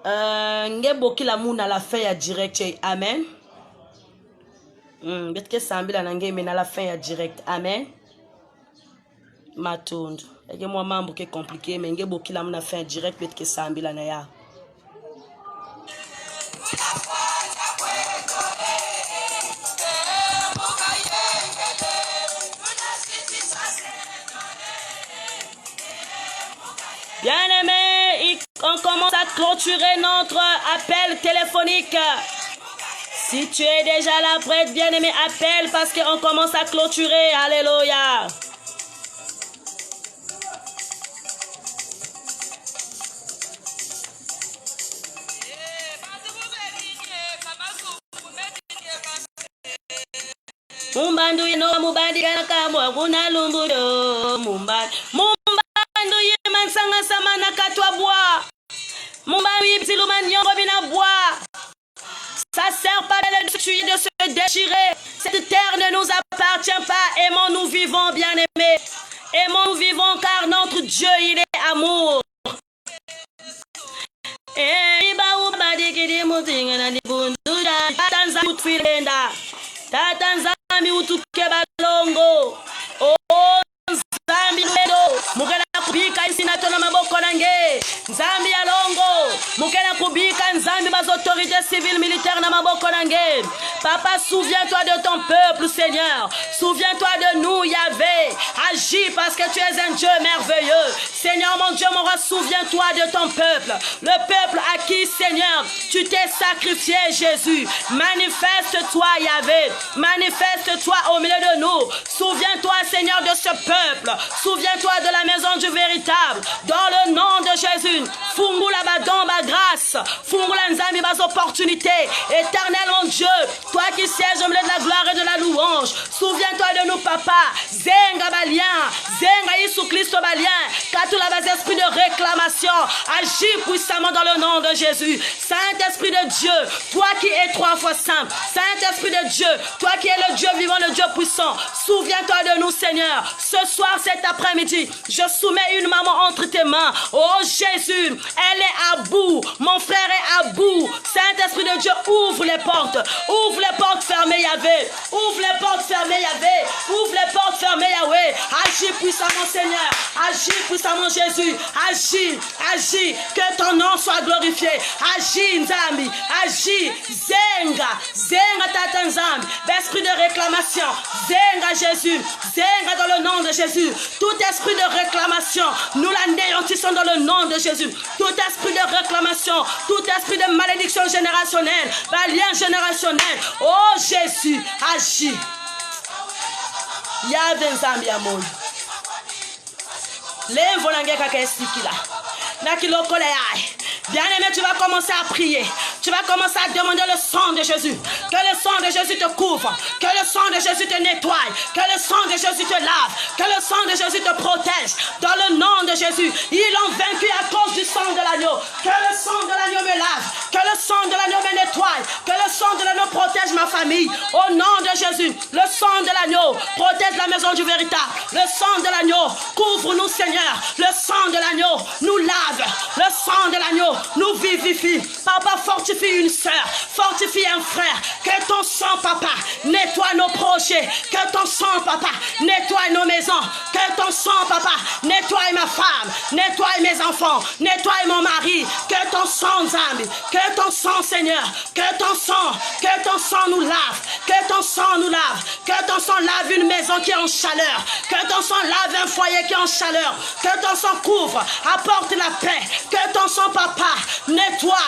Ngeboki la mouna la fin ya direct. Amen. Betke sambila nange mena la fin ya direct. Amen. Matondo. Ege moi mambo ke compliqué mais ngeboki la mouna fin direct betke sambila na ya. Bien-aimés, on commence à clôturer notre appel téléphonique. Si tu es déjà là, prête, bien-aimé, appelle parce qu'on commence à clôturer. Alléluia. Mumbandu yeno mubandi kana kamwa kuna lumbuyo mumbandu yeman sanga sama nakata toi bois. Mon mari, petit Loumanion, Robina bois. Ça sert pas de se tuer, de se déchirer. Cette terre ne nous appartient pas. Aimons-nous vivons, bien-aimés. Aimons-nous vivons, car notre Dieu, il est amour. Tatanzami utuke balongo. Oh, Nzambi lelo. Mukela kubika isinato na maboko nange. Nzambi ya longo. Mukela kubika Nzambi bas autorités civiles militaires na maboko nange. Papa, souviens-toi de ton peuple, Seigneur. Souviens-toi de nous, Yahvé. Agis parce que tu es un Dieu merveilleux. Seigneur, mon Dieu, mon roi, souviens-toi de ton peuple. Le peuple à qui, Seigneur, tu t'es sacrifié, Jésus. Manifeste-toi, Yahvé. Manifeste-toi au milieu de nous. Souviens-toi, Seigneur, de ce peuple. Souviens-toi de la maison du véritable. Dans le nom de Jésus. Fungula badomba grâce. Fungula nzambi bas opportunités. Éternel, mon Dieu. Toi qui sièges au milieu de la gloire et de la louange. Souviens-toi de nous, papa. Zenga balien. Zenga Isu Christo balien. Katula bas esprit de réclamation. Agis puissamment dans le nom de Jésus. Saint-Esprit de Dieu. Toi qui es 3 fois saint. Saint-Esprit de Dieu. Toi qui es le Dieu vivant, le Dieu puissant. Souviens-toi de nous, Seigneur. Ce soir, cet après-midi, je soumets une maman entre tes mains. Oh Jésus, elle est à bout. Mon frère est à bout. Saint-Esprit de Dieu, ouvre les portes. Ouvre les portes fermées, Yahvé. Ouvre les portes fermées, Yahvé. Ouvre les portes fermées, Yahvé. Agis puissamment, Seigneur. Agis puissamment, Jésus. Agis, agis. Que ton nom soit glorifié. Agis, Nzambi. Agis. Zenga. Zenga tata Nzambi. Esprit de réclamation. Zenga Jésus. Zenga dans le nom de Jésus. Tout esprit de réclamation, nous l'anéantissons dans le nom de Jésus. Tout esprit de réclamation, tout esprit de malédiction générationnelle, lien générationnel. Oh Jésus, agis. Yahvé Nzambi amon. L'envo nangeka kesikila. Nakiloko leai. Bien-aimé, tu vas commencer à prier. Tu vas commencer à demander le sang de Jésus. Que le sang de Jésus te couvre. Que le sang de Jésus te nettoie. Que le sang de Jésus te lave. Que le sang de Jésus te protège. Dans le nom de Jésus. Ils l'ont vaincu à cause du sang de l'agneau. Que le sang de l'agneau me lave. Que le sang de l'agneau me nettoie. Que le sang de l'agneau protège ma famille. Au nom de Jésus. Le sang de l'agneau protège la maison du véritable. Le sang de l'agneau couvre-nous, Seigneur. Le sang de l'agneau nous lave. Le sang de l'agneau nous vivifie. Papa, fortifie une soeur, fortifie un frère. Que ton sang, papa, nettoie nos projets. Que ton sang, papa, nettoie nos maisons. Que ton sang, papa, nettoie ma femme. Nettoie mes enfants. Nettoie mon mari. Que ton sang, Nzambi. Que ton sang, Seigneur. Que ton sang nous lave. Que ton sang nous lave. Que ton sang lave une maison qui est en chaleur. Que ton sang lave un foyer qui est en chaleur. Que ton sang couvre, apporte la paix. Que ton sang, papa, nettoie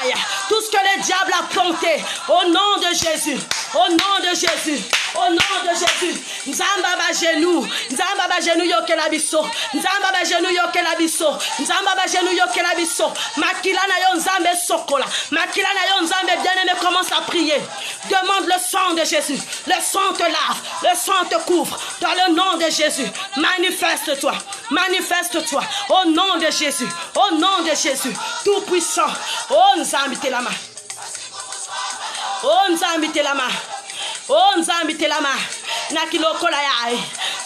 tout ce que le diable a planté. Au nom de Jésus. Au nom de Jésus. Au nom de Jésus. Nzamba ba genou. Nzamba ba genou yoke la biso. Nzamba ba genou yoke la biso. Nzamba ba genou yoke la biso. Makila na yo nzambe sokola. Makila na yo nzambe bien-aimé, commence à prier. Demande le sang de Jésus. Le sang te lave. Le sang te couvre. Dans le nom de Jésus. Manifeste-toi. Manifeste-toi. Au nom de Jésus. Au nom de Jésus. Tout puissant. Oh Nzambi te la main. Oh Nzambi te la main. Oh Nzambi te la main. Nakiloko la yae.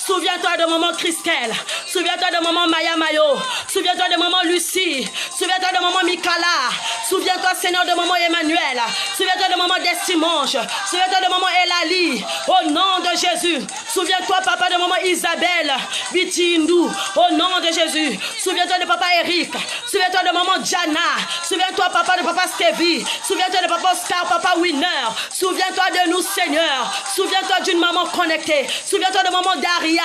Souviens-toi de maman Christelle. Souviens-toi de maman Maya Mayo. Souviens-toi de maman Lucie. Souviens-toi de maman Mikala. Souviens-toi, Seigneur, de maman Emmanuel. Souviens-toi de maman Destimonge. Souviens-toi de maman Elali. Au nom de Jésus. Souviens-toi, papa, de maman Isabelle Bitindou. Au nom de Jésus. Souviens-toi de papa Eric. Souviens-toi de maman Jana. Souviens-toi, papa, de papa Stevie. Souviens-toi de papa Oscar, papa Winner. Souviens-toi de nous, Seigneur. Souviens-toi d'une maman connectée. Souviens-toi de maman Daria.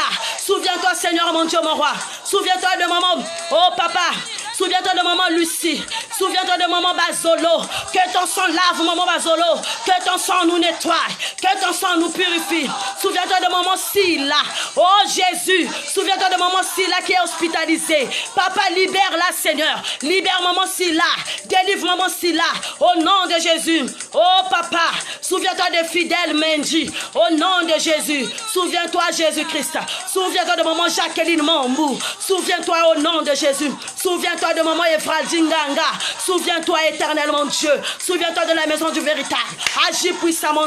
Souviens-toi, Seigneur, mon Dieu, mon roi. Souviens-toi de maman, oh papa. Souviens-toi de maman Lucie. Souviens-toi de maman Bazolo. Que ton sang lave, maman Bazolo. Que ton sang nous nettoie. Que ton sang nous purifie. Souviens-toi de maman Silla. Oh Jésus. Souviens-toi de maman Silla qui est hospitalisée. Papa, libère-la, Seigneur. Libère maman Silla. Délivre maman Silla. Au nom de Jésus. Oh papa. Souviens-toi de fidèles Menji. Au nom de Jésus. Souviens-toi, Jésus-Christ. Souviens-toi de maman Jacqueline Mambou. Souviens-toi au nom de Jésus. Souviens-toi Souviens-toi de maman Evraldine Nganga. Souviens-toi éternellement Dieu. Souviens-toi de la maison du véritable. Agis puissamment.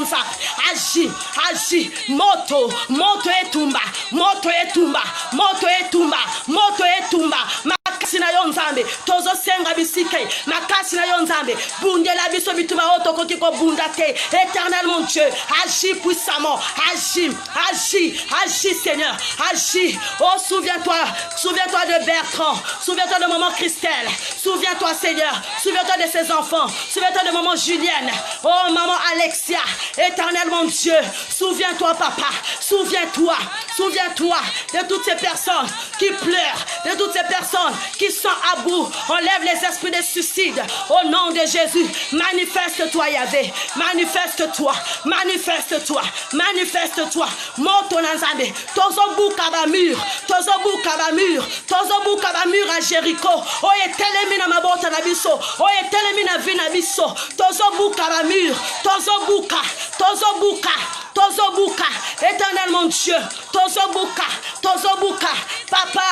Agis, agis. Moto, moto et tumba. Moto et tumba. Moto et tumba. Moto et tumba. Makasi na yo nzambe. Tozo senga bisike. Makasi na yo nzambe. Bundela biso bituma otoko kiko bundate. Éternellement Dieu. Agis puissamment. Agis, agis, agis Seigneur. Agis. Oh, souviens-toi. Souviens-toi de Bertrand. Souviens-toi de maman Christelle. Souviens-toi Seigneur. Souviens-toi de ses enfants. Souviens-toi de maman Julienne. Oh, maman Alexia. Éternellement Dieu. Souviens-toi papa. Souviens-toi. Souviens-toi de toutes ces personnes qui pleurent. De toutes ces personnes qui sont à bout. Enlève les esprits de suicide. Au nom de Jésus. Manifeste-toi Yahvé. Manifeste-toi. Manifeste-toi. Manifeste-toi. Moto Nanzambe. Tozobu Kabamur. Tozobu Kabamur. Tozobu Kabamur à Jéricho. Oye telemina mabota nabiso. Oye telemina vinabiso. Tozobu Kabamur. Tozobuka. Tozobuka. Tozobuka. Éternellement Dieu. Tozobuka. Tozobuka. Papa.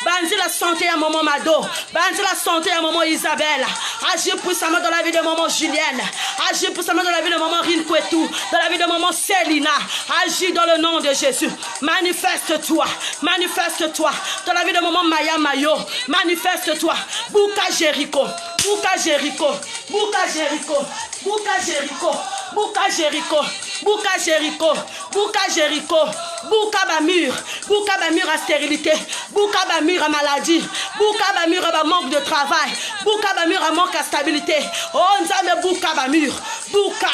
Banzi la santé à maman Mado. Banzi la santé à maman Isabelle. Agis puissamment dans la vie de maman Julienne. Agis puissamment dans la vie de maman Rinkwetou. Dans la vie de maman Célina. Agis dans le nom de Jésus. Manifeste-toi. Manifeste-toi. Dans la vie de maman Maya Mayo. Manifeste-toi. Bouka Jéricho. Bouka Jéricho. Bouka Jéricho. Bouka Jéricho. Bouka Jéricho. Bouka Jéricho. Bouka Jéricho. Bouka Bamur. Bouka Bamur à stérilité. Bouka Bamur à maladie. Bouka Bamur à manque de travail. Bouka Bamur à manque de stabilité. Oh, Nzambe Bouka Bamur. Bouka.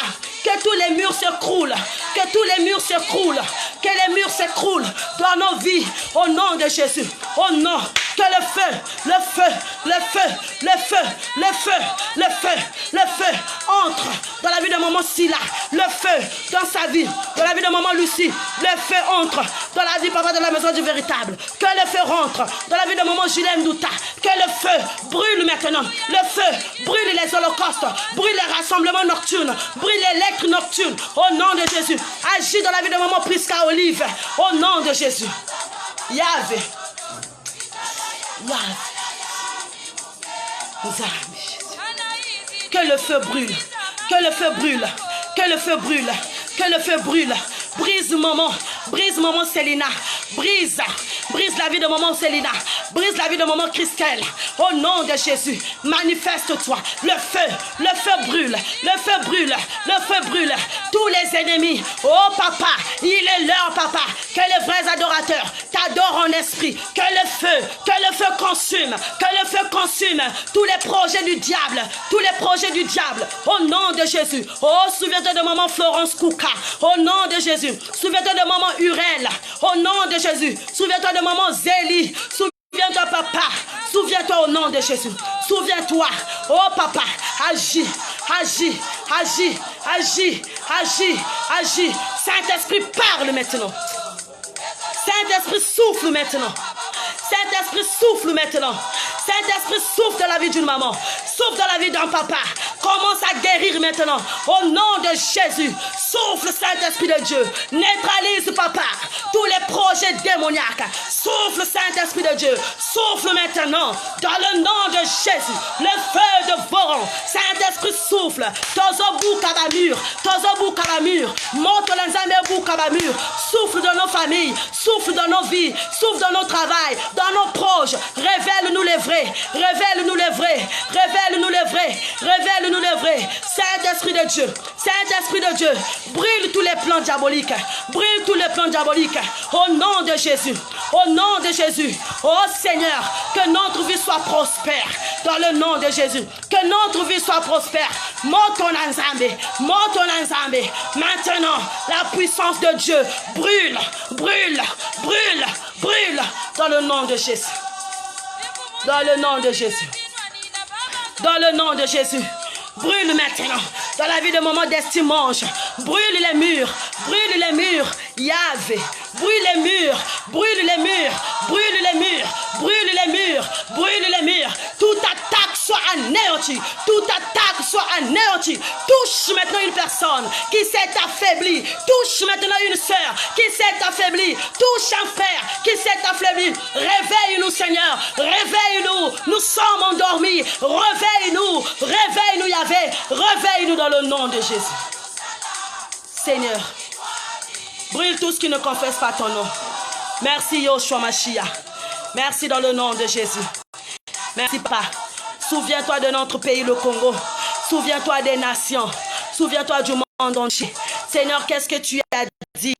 Que tous les murs s'écroulent. Que tous les murs s'écroulent. Que les murs s'écroulent dans nos vies. Au nom de Jésus. Au nom. Que le feu, le feu, le feu, le feu, le feu, le feu, le feu entre dans la vie de maman Silla. Le feu dans sa vie. Dans la vie de maman Lucie. Le feu entre dans la vie papa de la maison du véritable. Que le feu rentre dans la vie de maman Julien Douta. Que le feu brûle maintenant. Le feu brûle les holocaustes. Brûle les rassemblements nocturnes. Brûle les lettres nocturnes. Au nom de Jésus. Agis dans la vie de maman Prisca Olive. Au nom de Jésus. Yahvé. Que le feu brûle. Que le feu brûle. Que le feu brûle. Que le feu brûle. Brise maman. Brise maman Célina. Brise. Brise la vie de maman Célina. Brise la vie de maman Christelle. Au nom de Jésus. Manifeste-toi. Le feu brûle. Le feu brûle. Le feu brûle. Tous les ennemis. Oh papa. Il est l'heure papa. Que les vrais adorateurs t'adorent en esprit. Que le feu consume. Que le feu consume tous les projets du diable. Tous les projets du diable. Au nom de Jésus. Oh, souviens-toi de maman Florence Kouka. Au nom de Jésus. Souviens-toi de maman Urel. Au nom de Jésus. Souviens-toi de maman Zélie. Souviens-toi papa. Souviens-toi au nom de Jésus. Souviens-toi. Oh papa. Agis. Agis. Agis. Agis. Agis. Agis. Saint-Esprit parle maintenant. Saint-Esprit souffle maintenant. Saint-Esprit souffle maintenant. Saint-Esprit souffle dans la vie d'une maman. Souffle dans la vie d'un papa. Commence à guérir maintenant. Au nom de Jésus. Souffle Saint-Esprit de Dieu. Neutralise papa tous les projets démoniaques. Souffle Saint-Esprit de Dieu. Souffle maintenant. Dans le nom de Jésus. Le feu de Voron. Saint-Esprit souffle. Tozobu Kabamur. Tozobu Kabamur. Motolanzambu Kabamur. Souffle dans nos familles. Souffle dans nos vies. Souffle dans nos travails. Dans nos proches. Révèle-nous les vrais. Révèle-nous les vrais. Révèle-nous les vrais. Révèle-nous les vrais. Saint-Esprit de Dieu. Saint-Esprit de Dieu. Brûle tous les plans diaboliques. Brûle tous les plans diaboliques. Au nom de Jésus. Au nom de Jésus. Oh Seigneur, que notre vie soit prospère. Dans le nom de Jésus. Que notre vie soit prospère. Moto Nanzambe. Moto Nanzambe. Maintenant, la puissance de Dieu brûle. Brûle. Brûle. Brûle. Dans le nom de Jésus. Dans le nom de Jésus. Dans le nom de Jésus. Brûle maintenant. Dans la vie de maman d'Estimange. Brûle les murs. Brûle les murs. Yahvé. Brûle les murs. Brûle les murs. Brûle les murs. Brûle les murs. Brûle les murs. Toute attaque soit anéantie. Toute attaque soit anéantie. Touche maintenant une personne qui s'est affaiblie. Touche maintenant une sœur qui s'est affaiblie. Touche un frère qui s'est affaiblis. Réveille-nous, Seigneur. Réveille-nous. Nous sommes endormis. Réveille-nous. Réveille-nous, Yahvé. Réveille-nous dans le nom de Jésus. Seigneur, brûle tout ce qui ne confesse pas ton nom. Merci, Yoshua Mashiach. Merci dans le nom de Jésus. Merci, Papa. Souviens-toi de notre pays, le Congo. Souviens-toi des nations. Souviens-toi du monde entier. Seigneur, qu'est-ce que tu as dit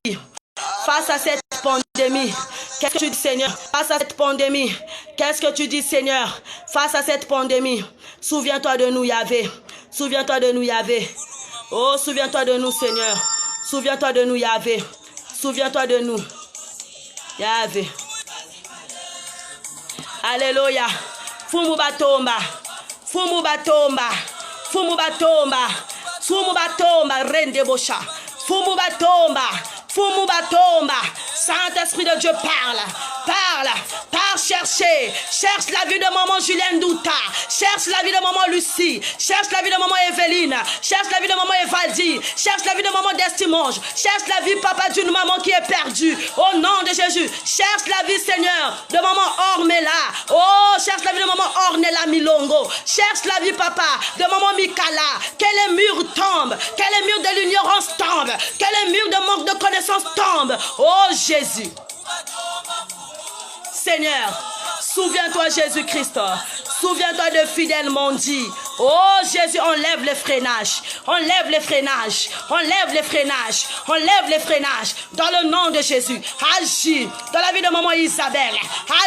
face à cette pandémie? Qu'est-ce que tu dis, Seigneur? Face à cette pandémie. Qu'est-ce que tu dis, Seigneur? Face à cette pandémie. Souviens-toi de nous, Yahvé. Souviens-toi de nous, Yahvé. Oh, souviens-toi de nous, Seigneur. Souviens-toi de nous, Yahvé. Souviens-toi de nous, Yahvé. Alléluia. Fumu batomba. Fumu batomba. Fumu batomba. Fumu batomba. Rende bosha. Fumu batomba. Fumu batomba. Saint-Esprit de Dieu, parle. Parle. Parle, chercher. Cherche la vie de maman Julienne Douta. Cherche la vie de maman Lucie. Cherche la vie de maman Evelyne. Cherche la vie de maman Evaldi. Cherche la vie de maman Destimonge. Cherche la vie, papa, d'une maman qui est perdue. Au nom de Jésus. Cherche la vie, Seigneur, de maman Ormela. Oh, cherche la vie de maman Ornella Milongo. Cherche la vie, papa, de maman Mikala. Que les murs tombent. Que les murs de l'ignorance tombent. Que les murs de manque de connaissance tombent. Oh, Jésus. Seigneur, souviens-toi, Jésus-Christ. Souviens-toi de fidèles Mondi. Oh Jésus, enlève les freinages. Enlève les freinages. Enlève les freinages. Enlève les freinages. Dans le nom de Jésus. Agis dans la vie de maman Isabelle.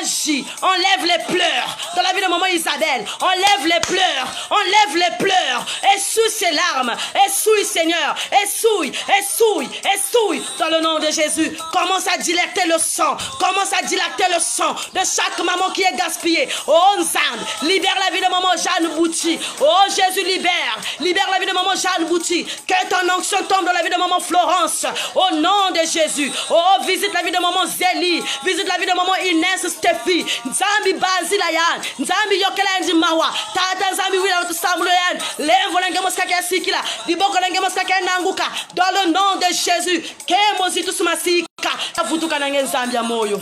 Agis. Enlève les pleurs. Dans la vie de maman Isabelle. Enlève les pleurs. Enlève les pleurs. Essouille ses larmes. Essouille, Seigneur. Essouille. Essouille. Essouille. Dans le nom de Jésus. Commence à dilater le sang. Commence à dilater le sang de chaque maman qui est gaspillée. Oh Nzambe. Libère la vie de maman Jeanne Bouti. Oh Jésus, libère. Libère la vie de maman Jeanne Bouti. Que ton onction tombe dans la vie de maman Florence. Au nom de Jésus. Oh, visite la vie de maman Zélie. Visite la vie de maman Inès Stéphie. Nzambi Bazilayan. Nzambi Yokela Ndi Mawa. Tata Nzambi Wila Samuloyan. Levo Lenge Moskaka Sikila. Diboko Lenge Moskaka Nanguka. Dans le nom de Jésus. Kemozitu Sumasika. Avutuka Nange Nzambi Amoyo.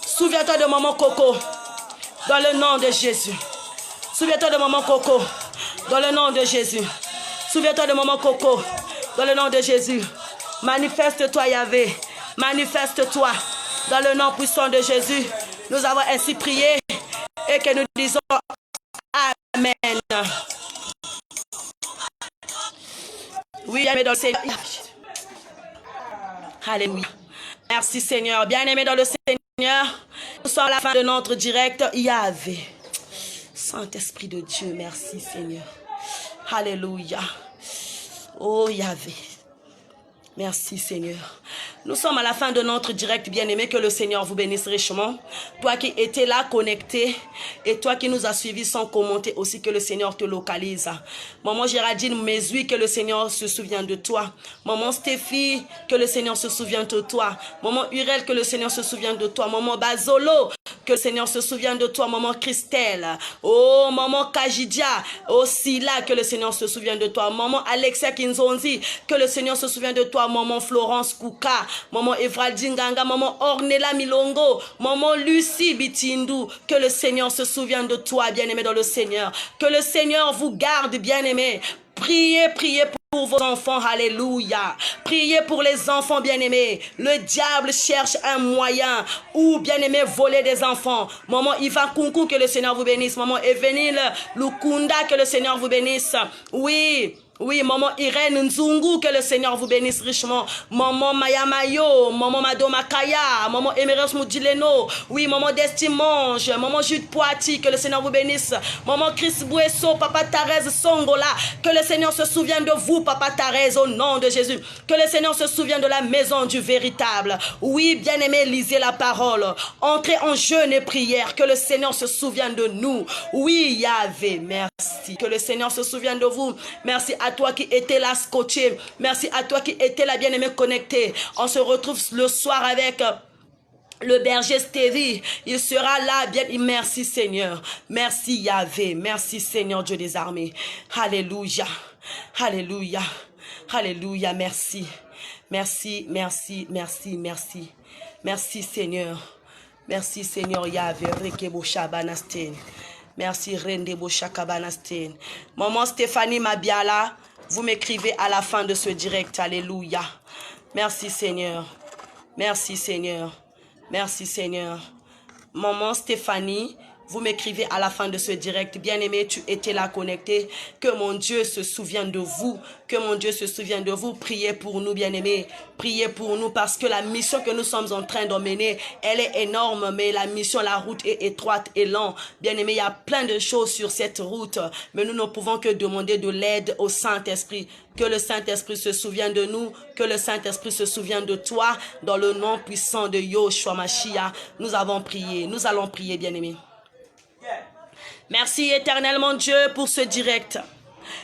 Souviens-toi de maman Coco. Dans le nom de Jésus. Souviens-toi de maman Coco. Dans le nom de Jésus. Souviens-toi de maman Coco. Dans le nom de Jésus. Manifeste-toi, Yahvé. Manifeste-toi. Dans le nom puissant de Jésus. Nous avons ainsi prié. Et que nous disons Amen. Oui, bien-aimé dans le Seigneur. Alléluia. Merci Seigneur. Bien-aimé dans le Seigneur. Nous sommes à la fin de notre direct. Yahvé. Saint-Esprit de Dieu, merci Seigneur. Alléluia. Oh Yahvé. Merci Seigneur. Nous sommes à la fin de notre direct, bien-aimé. Que le Seigneur vous bénisse richement. Toi qui étais là connecté et toi qui nous as suivis sans commenter aussi, que le Seigneur te localise. Maman Géraldine Mézoui, que le Seigneur se souvienne de toi. Maman Stéphie, que le Seigneur se souvienne de toi. Maman Urel, que le Seigneur se souvienne de toi. Maman Bazolo, que le Seigneur se souvienne de toi. Maman Christelle. Oh, maman Kajidia. Oh, Sila, que le Seigneur se souvienne de toi. Maman Alexia Kinzonzi, que le Seigneur se souvienne de toi. Maman Florence Kouka. Maman Evraldine Ganga, maman Ornella Milongo, maman Lucie Bitindu, que le Seigneur se souvienne de toi, bien-aimé dans le Seigneur. Que le Seigneur vous garde, bien-aimé. Priez, priez pour vos enfants, alléluia. Priez pour les enfants, bien-aimés. Le diable cherche un moyen où, bien-aimé, voler des enfants. Maman Ivan Kunku, que le Seigneur vous bénisse. Maman Evenil Lukunda, que le Seigneur vous bénisse. Oui. Oui, maman Irène Nzungu, que le Seigneur vous bénisse richement. Maman Mayamayo, maman Madoma Kaya, maman Emeros Moudileno. Oui, maman Destimonge, maman Jude Poiti, que le Seigneur vous bénisse. Maman Chris Bouesso, papa Thérèse Songola, que le Seigneur se souvienne de vous, papa Thérèse, au nom de Jésus. Que le Seigneur se souvienne de la maison du véritable. Oui, bien-aimé, lisez la parole. Entrez en jeûne et prière. Que le Seigneur se souvienne de nous. Oui, Yahvé, merci. Que le Seigneur se souvienne de vous. Merci à toi qui étais là scotché. Merci à toi qui étais là bien-aimé connecté. On se retrouve le soir avec le berger Stéphie. Il sera là bien. Merci Seigneur. Merci Yahvé. Merci Seigneur Dieu des armées. Alléluia. Alléluia. Alléluia. Merci. Merci. Merci. Merci. Merci. Merci Seigneur. Merci Seigneur Yahvé. Rekebo Shabanasten. Merci Rendebo Shakabanasten. Maman Stéphanie Mabiala, vous m'écrivez à la fin de ce direct. Alléluia. Merci Seigneur. Merci Seigneur. Merci Seigneur. Maman Stéphanie, vous m'écrivez à la fin de ce direct. Bien-aimé, tu étais là connecté. Que mon Dieu se souvienne de vous. Que mon Dieu se souvienne de vous. Priez pour nous, bien-aimés. Priez pour nous parce que la mission que nous sommes en train d'emmener, elle est énorme. Mais la mission, la route est étroite et lente. Bien-aimé, il y a plein de choses sur cette route. Mais nous ne pouvons que demander de l'aide au Saint-Esprit. Que le Saint-Esprit se souvienne de nous. Que le Saint-Esprit se souvienne de toi. Dans le nom puissant de Yoshua Mashiach, nous avons prié. Nous allons prier, bien-aimés. Merci éternellement Dieu pour ce direct.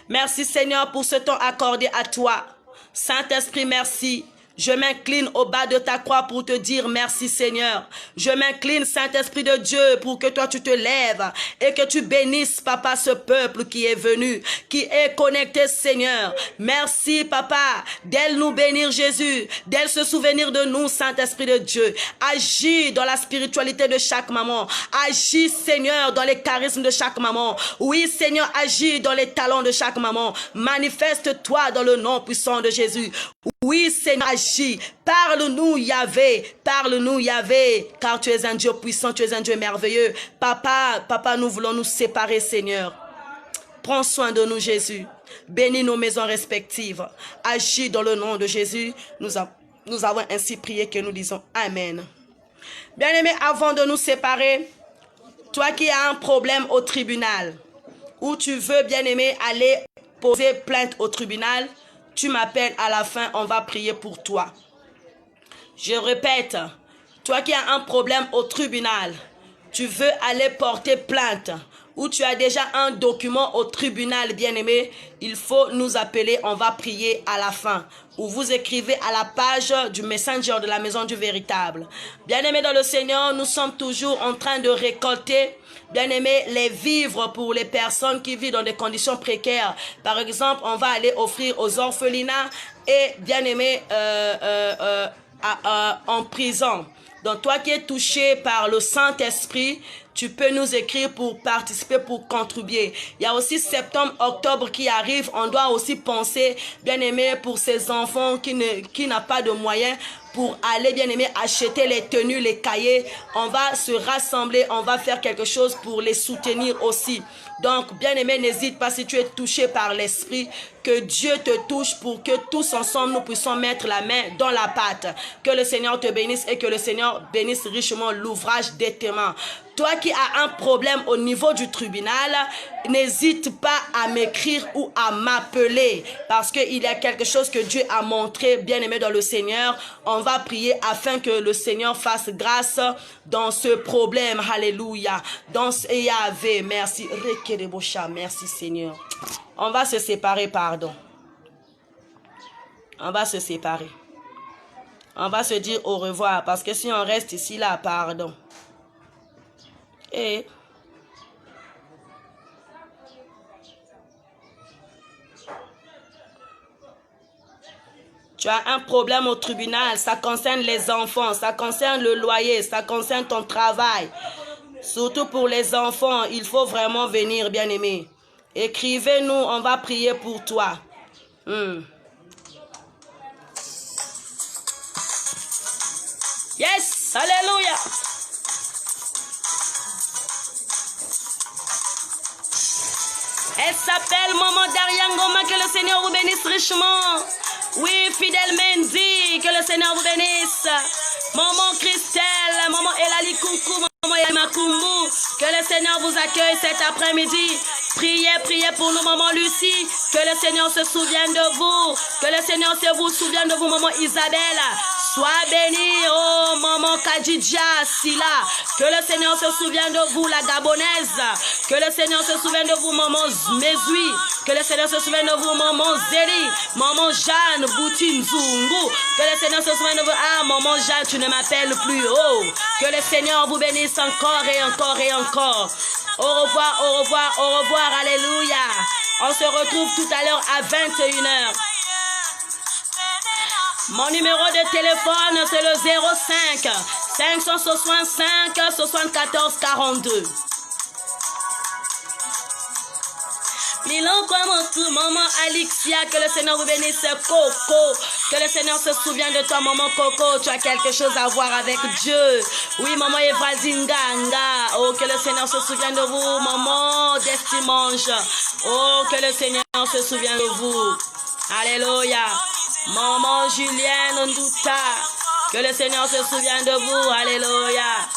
Merci Seigneur pour ce temps accordé à toi. Saint-Esprit, merci. Je m'incline au bas de ta croix pour te dire merci Seigneur. Je m'incline Saint-Esprit de Dieu pour que toi tu te lèves et que tu bénisses Papa ce peuple qui est venu, qui est connecté Seigneur. Merci Papa d'elle nous bénir Jésus, d'elle se souvenir de nous Saint-Esprit de Dieu. Agis dans la spiritualité de chaque maman. Agis Seigneur dans les charismes de chaque maman. Oui Seigneur, agis dans les talents de chaque maman. Manifeste-toi dans le nom puissant de Jésus. Oui Seigneur, agis. Parle-nous Yahvé, parle-nous Yahvé, car tu es un Dieu puissant, tu es un Dieu merveilleux. Papa, nous voulons nous séparer Seigneur. Prends soin de nous Jésus. Bénis nos maisons respectives. Agis dans le nom de Jésus. Nous avons ainsi prié que nous disons Amen. Bien-aimés, avant de nous séparer, toi qui as un problème au tribunal, ou tu veux, bien-aimé, aller poser plainte au tribunal, tu m'appelles à la fin, on va prier pour toi. Je répète, toi qui as un problème au tribunal, tu veux aller porter plainte, ou tu as déjà un document au tribunal, bien-aimé, il faut nous appeler, on va prier à la fin. Ou vous écrivez à la page du Messenger de la Maison du Véritable. Bien-aimé dans le Seigneur, nous sommes toujours en train de récolter, bien-aimé, les vivres pour les personnes qui vivent dans des conditions précaires. Par exemple, on va aller offrir aux orphelinats et, bien-aimé, en prison. Donc, toi qui es touché par le Saint-Esprit, tu peux nous écrire pour participer, pour contribuer. Il y a aussi septembre, octobre qui arrive. On doit aussi penser, bien aimé, pour ces enfants qui n'ont pas de moyens pour aller, bien aimé, acheter les tenues, les cahiers. On va se rassembler, on va faire quelque chose pour les soutenir aussi. Donc, bien aimé, n'hésite pas si tu es touché par l'esprit, que Dieu te touche pour que tous ensemble nous puissions mettre la main dans la pâte. Que le Seigneur te bénisse et que le Seigneur bénisse richement l'ouvrage de tes mains. Toi qui as un problème au niveau du tribunal, n'hésite pas à m'écrire ou à m'appeler parce qu'il y a quelque chose que Dieu a montré, bien aimé dans le Seigneur. On va prier afin que le Seigneur fasse grâce dans ce problème. Alléluia. Dans ce Yahvé, merci. Merci Seigneur. On va se séparer, pardon. On va se séparer. On va se dire au revoir parce que si on reste ici, là, pardon. Et tu as un problème au tribunal, ça concerne les enfants, ça concerne le loyer, ça concerne ton travail. Surtout pour les enfants, il faut vraiment venir, bien-aimé. Écrivez-nous, on va prier pour toi. Yes, alléluia. Elle s'appelle Maman Dariangoma, que le Seigneur vous bénisse richement. Oui, fidèle Mendy, que le Seigneur vous bénisse. Maman Christelle, Maman Elali Koukou, Maman Yamakoumou, que le Seigneur vous accueille cet après-midi. Priez pour nous, Maman Lucie, que le Seigneur se souvienne de vous, que le Seigneur se vous souvienne de vous, Maman Isabelle. Sois bénie, oh Maman Kadidja, Sila, que le Seigneur se souvienne de vous, la Gabonaise, que le Seigneur se souvienne de vous, Maman Mezui, que le Seigneur se souvienne de vous, Maman Zéli, Maman Jeanne Boutinzungu, que le Seigneur se souvienne de vous, ah Maman Jeanne, tu ne m'appelles plus, oh, que le Seigneur vous bénisse encore et encore et encore. Au revoir, au revoir, au revoir, alléluia. On se retrouve tout à l'heure à 21h. Mon numéro de téléphone, c'est le 05 565 74 42. Milan Kwamotu, maman Alixia, que le Seigneur vous bénisse. Coco, que le Seigneur se souvienne de toi, maman Coco. Tu as quelque chose à voir avec Dieu. Oui, maman Eva Zinganga. Oh, que le Seigneur se souvienne de vous, maman Destimange. Oh, que le Seigneur se souvienne de vous. Alléluia. Maman Julienne Nduta, que le Seigneur se souvienne de vous. Alléluia.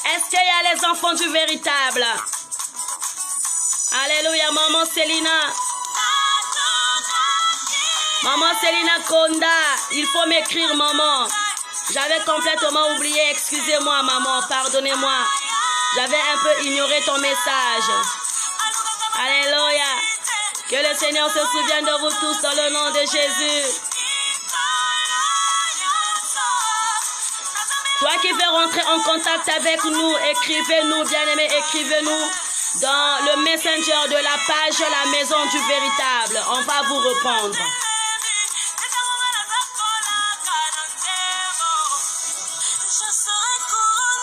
Est-ce qu'il y a les enfants du véritable? Alléluia, maman Célina. Maman Célina Konda, il faut m'écrire, maman. J'avais complètement oublié, excusez-moi, maman, pardonnez-moi. J'avais un peu ignoré ton message. Alléluia. Que le Seigneur se souvienne de vous tous dans le nom de Jésus. Toi qui veux rentrer en contact avec nous, écrivez-nous, bien-aimés, écrivez-nous dans le messenger de la page La Maison du Véritable. On va vous répondre.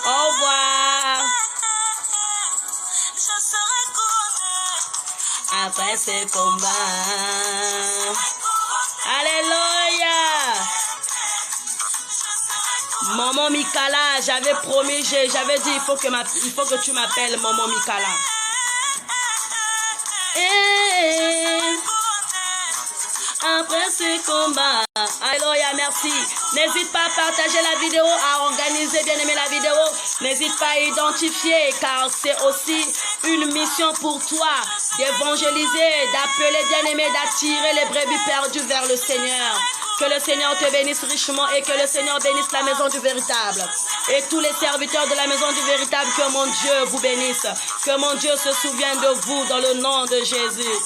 Au revoir. Après ce combat. Alléluia. Maman Mikala, j'avais promis, j'avais dit, il faut que tu m'appelles Maman Mikala. Et après ce combat, alléluia, merci. N'hésite pas à partager la vidéo, à organiser, bien aimer la vidéo. N'hésite pas à identifier, car c'est aussi une mission pour toi d'évangéliser, d'appeler, bien aimé, d'attirer les brebis perdues vers le Seigneur. Que le Seigneur te bénisse richement et que le Seigneur bénisse la Maison du Véritable. Et tous les serviteurs de la Maison du Véritable, que mon Dieu vous bénisse. Que mon Dieu se souvienne de vous dans le nom de Jésus.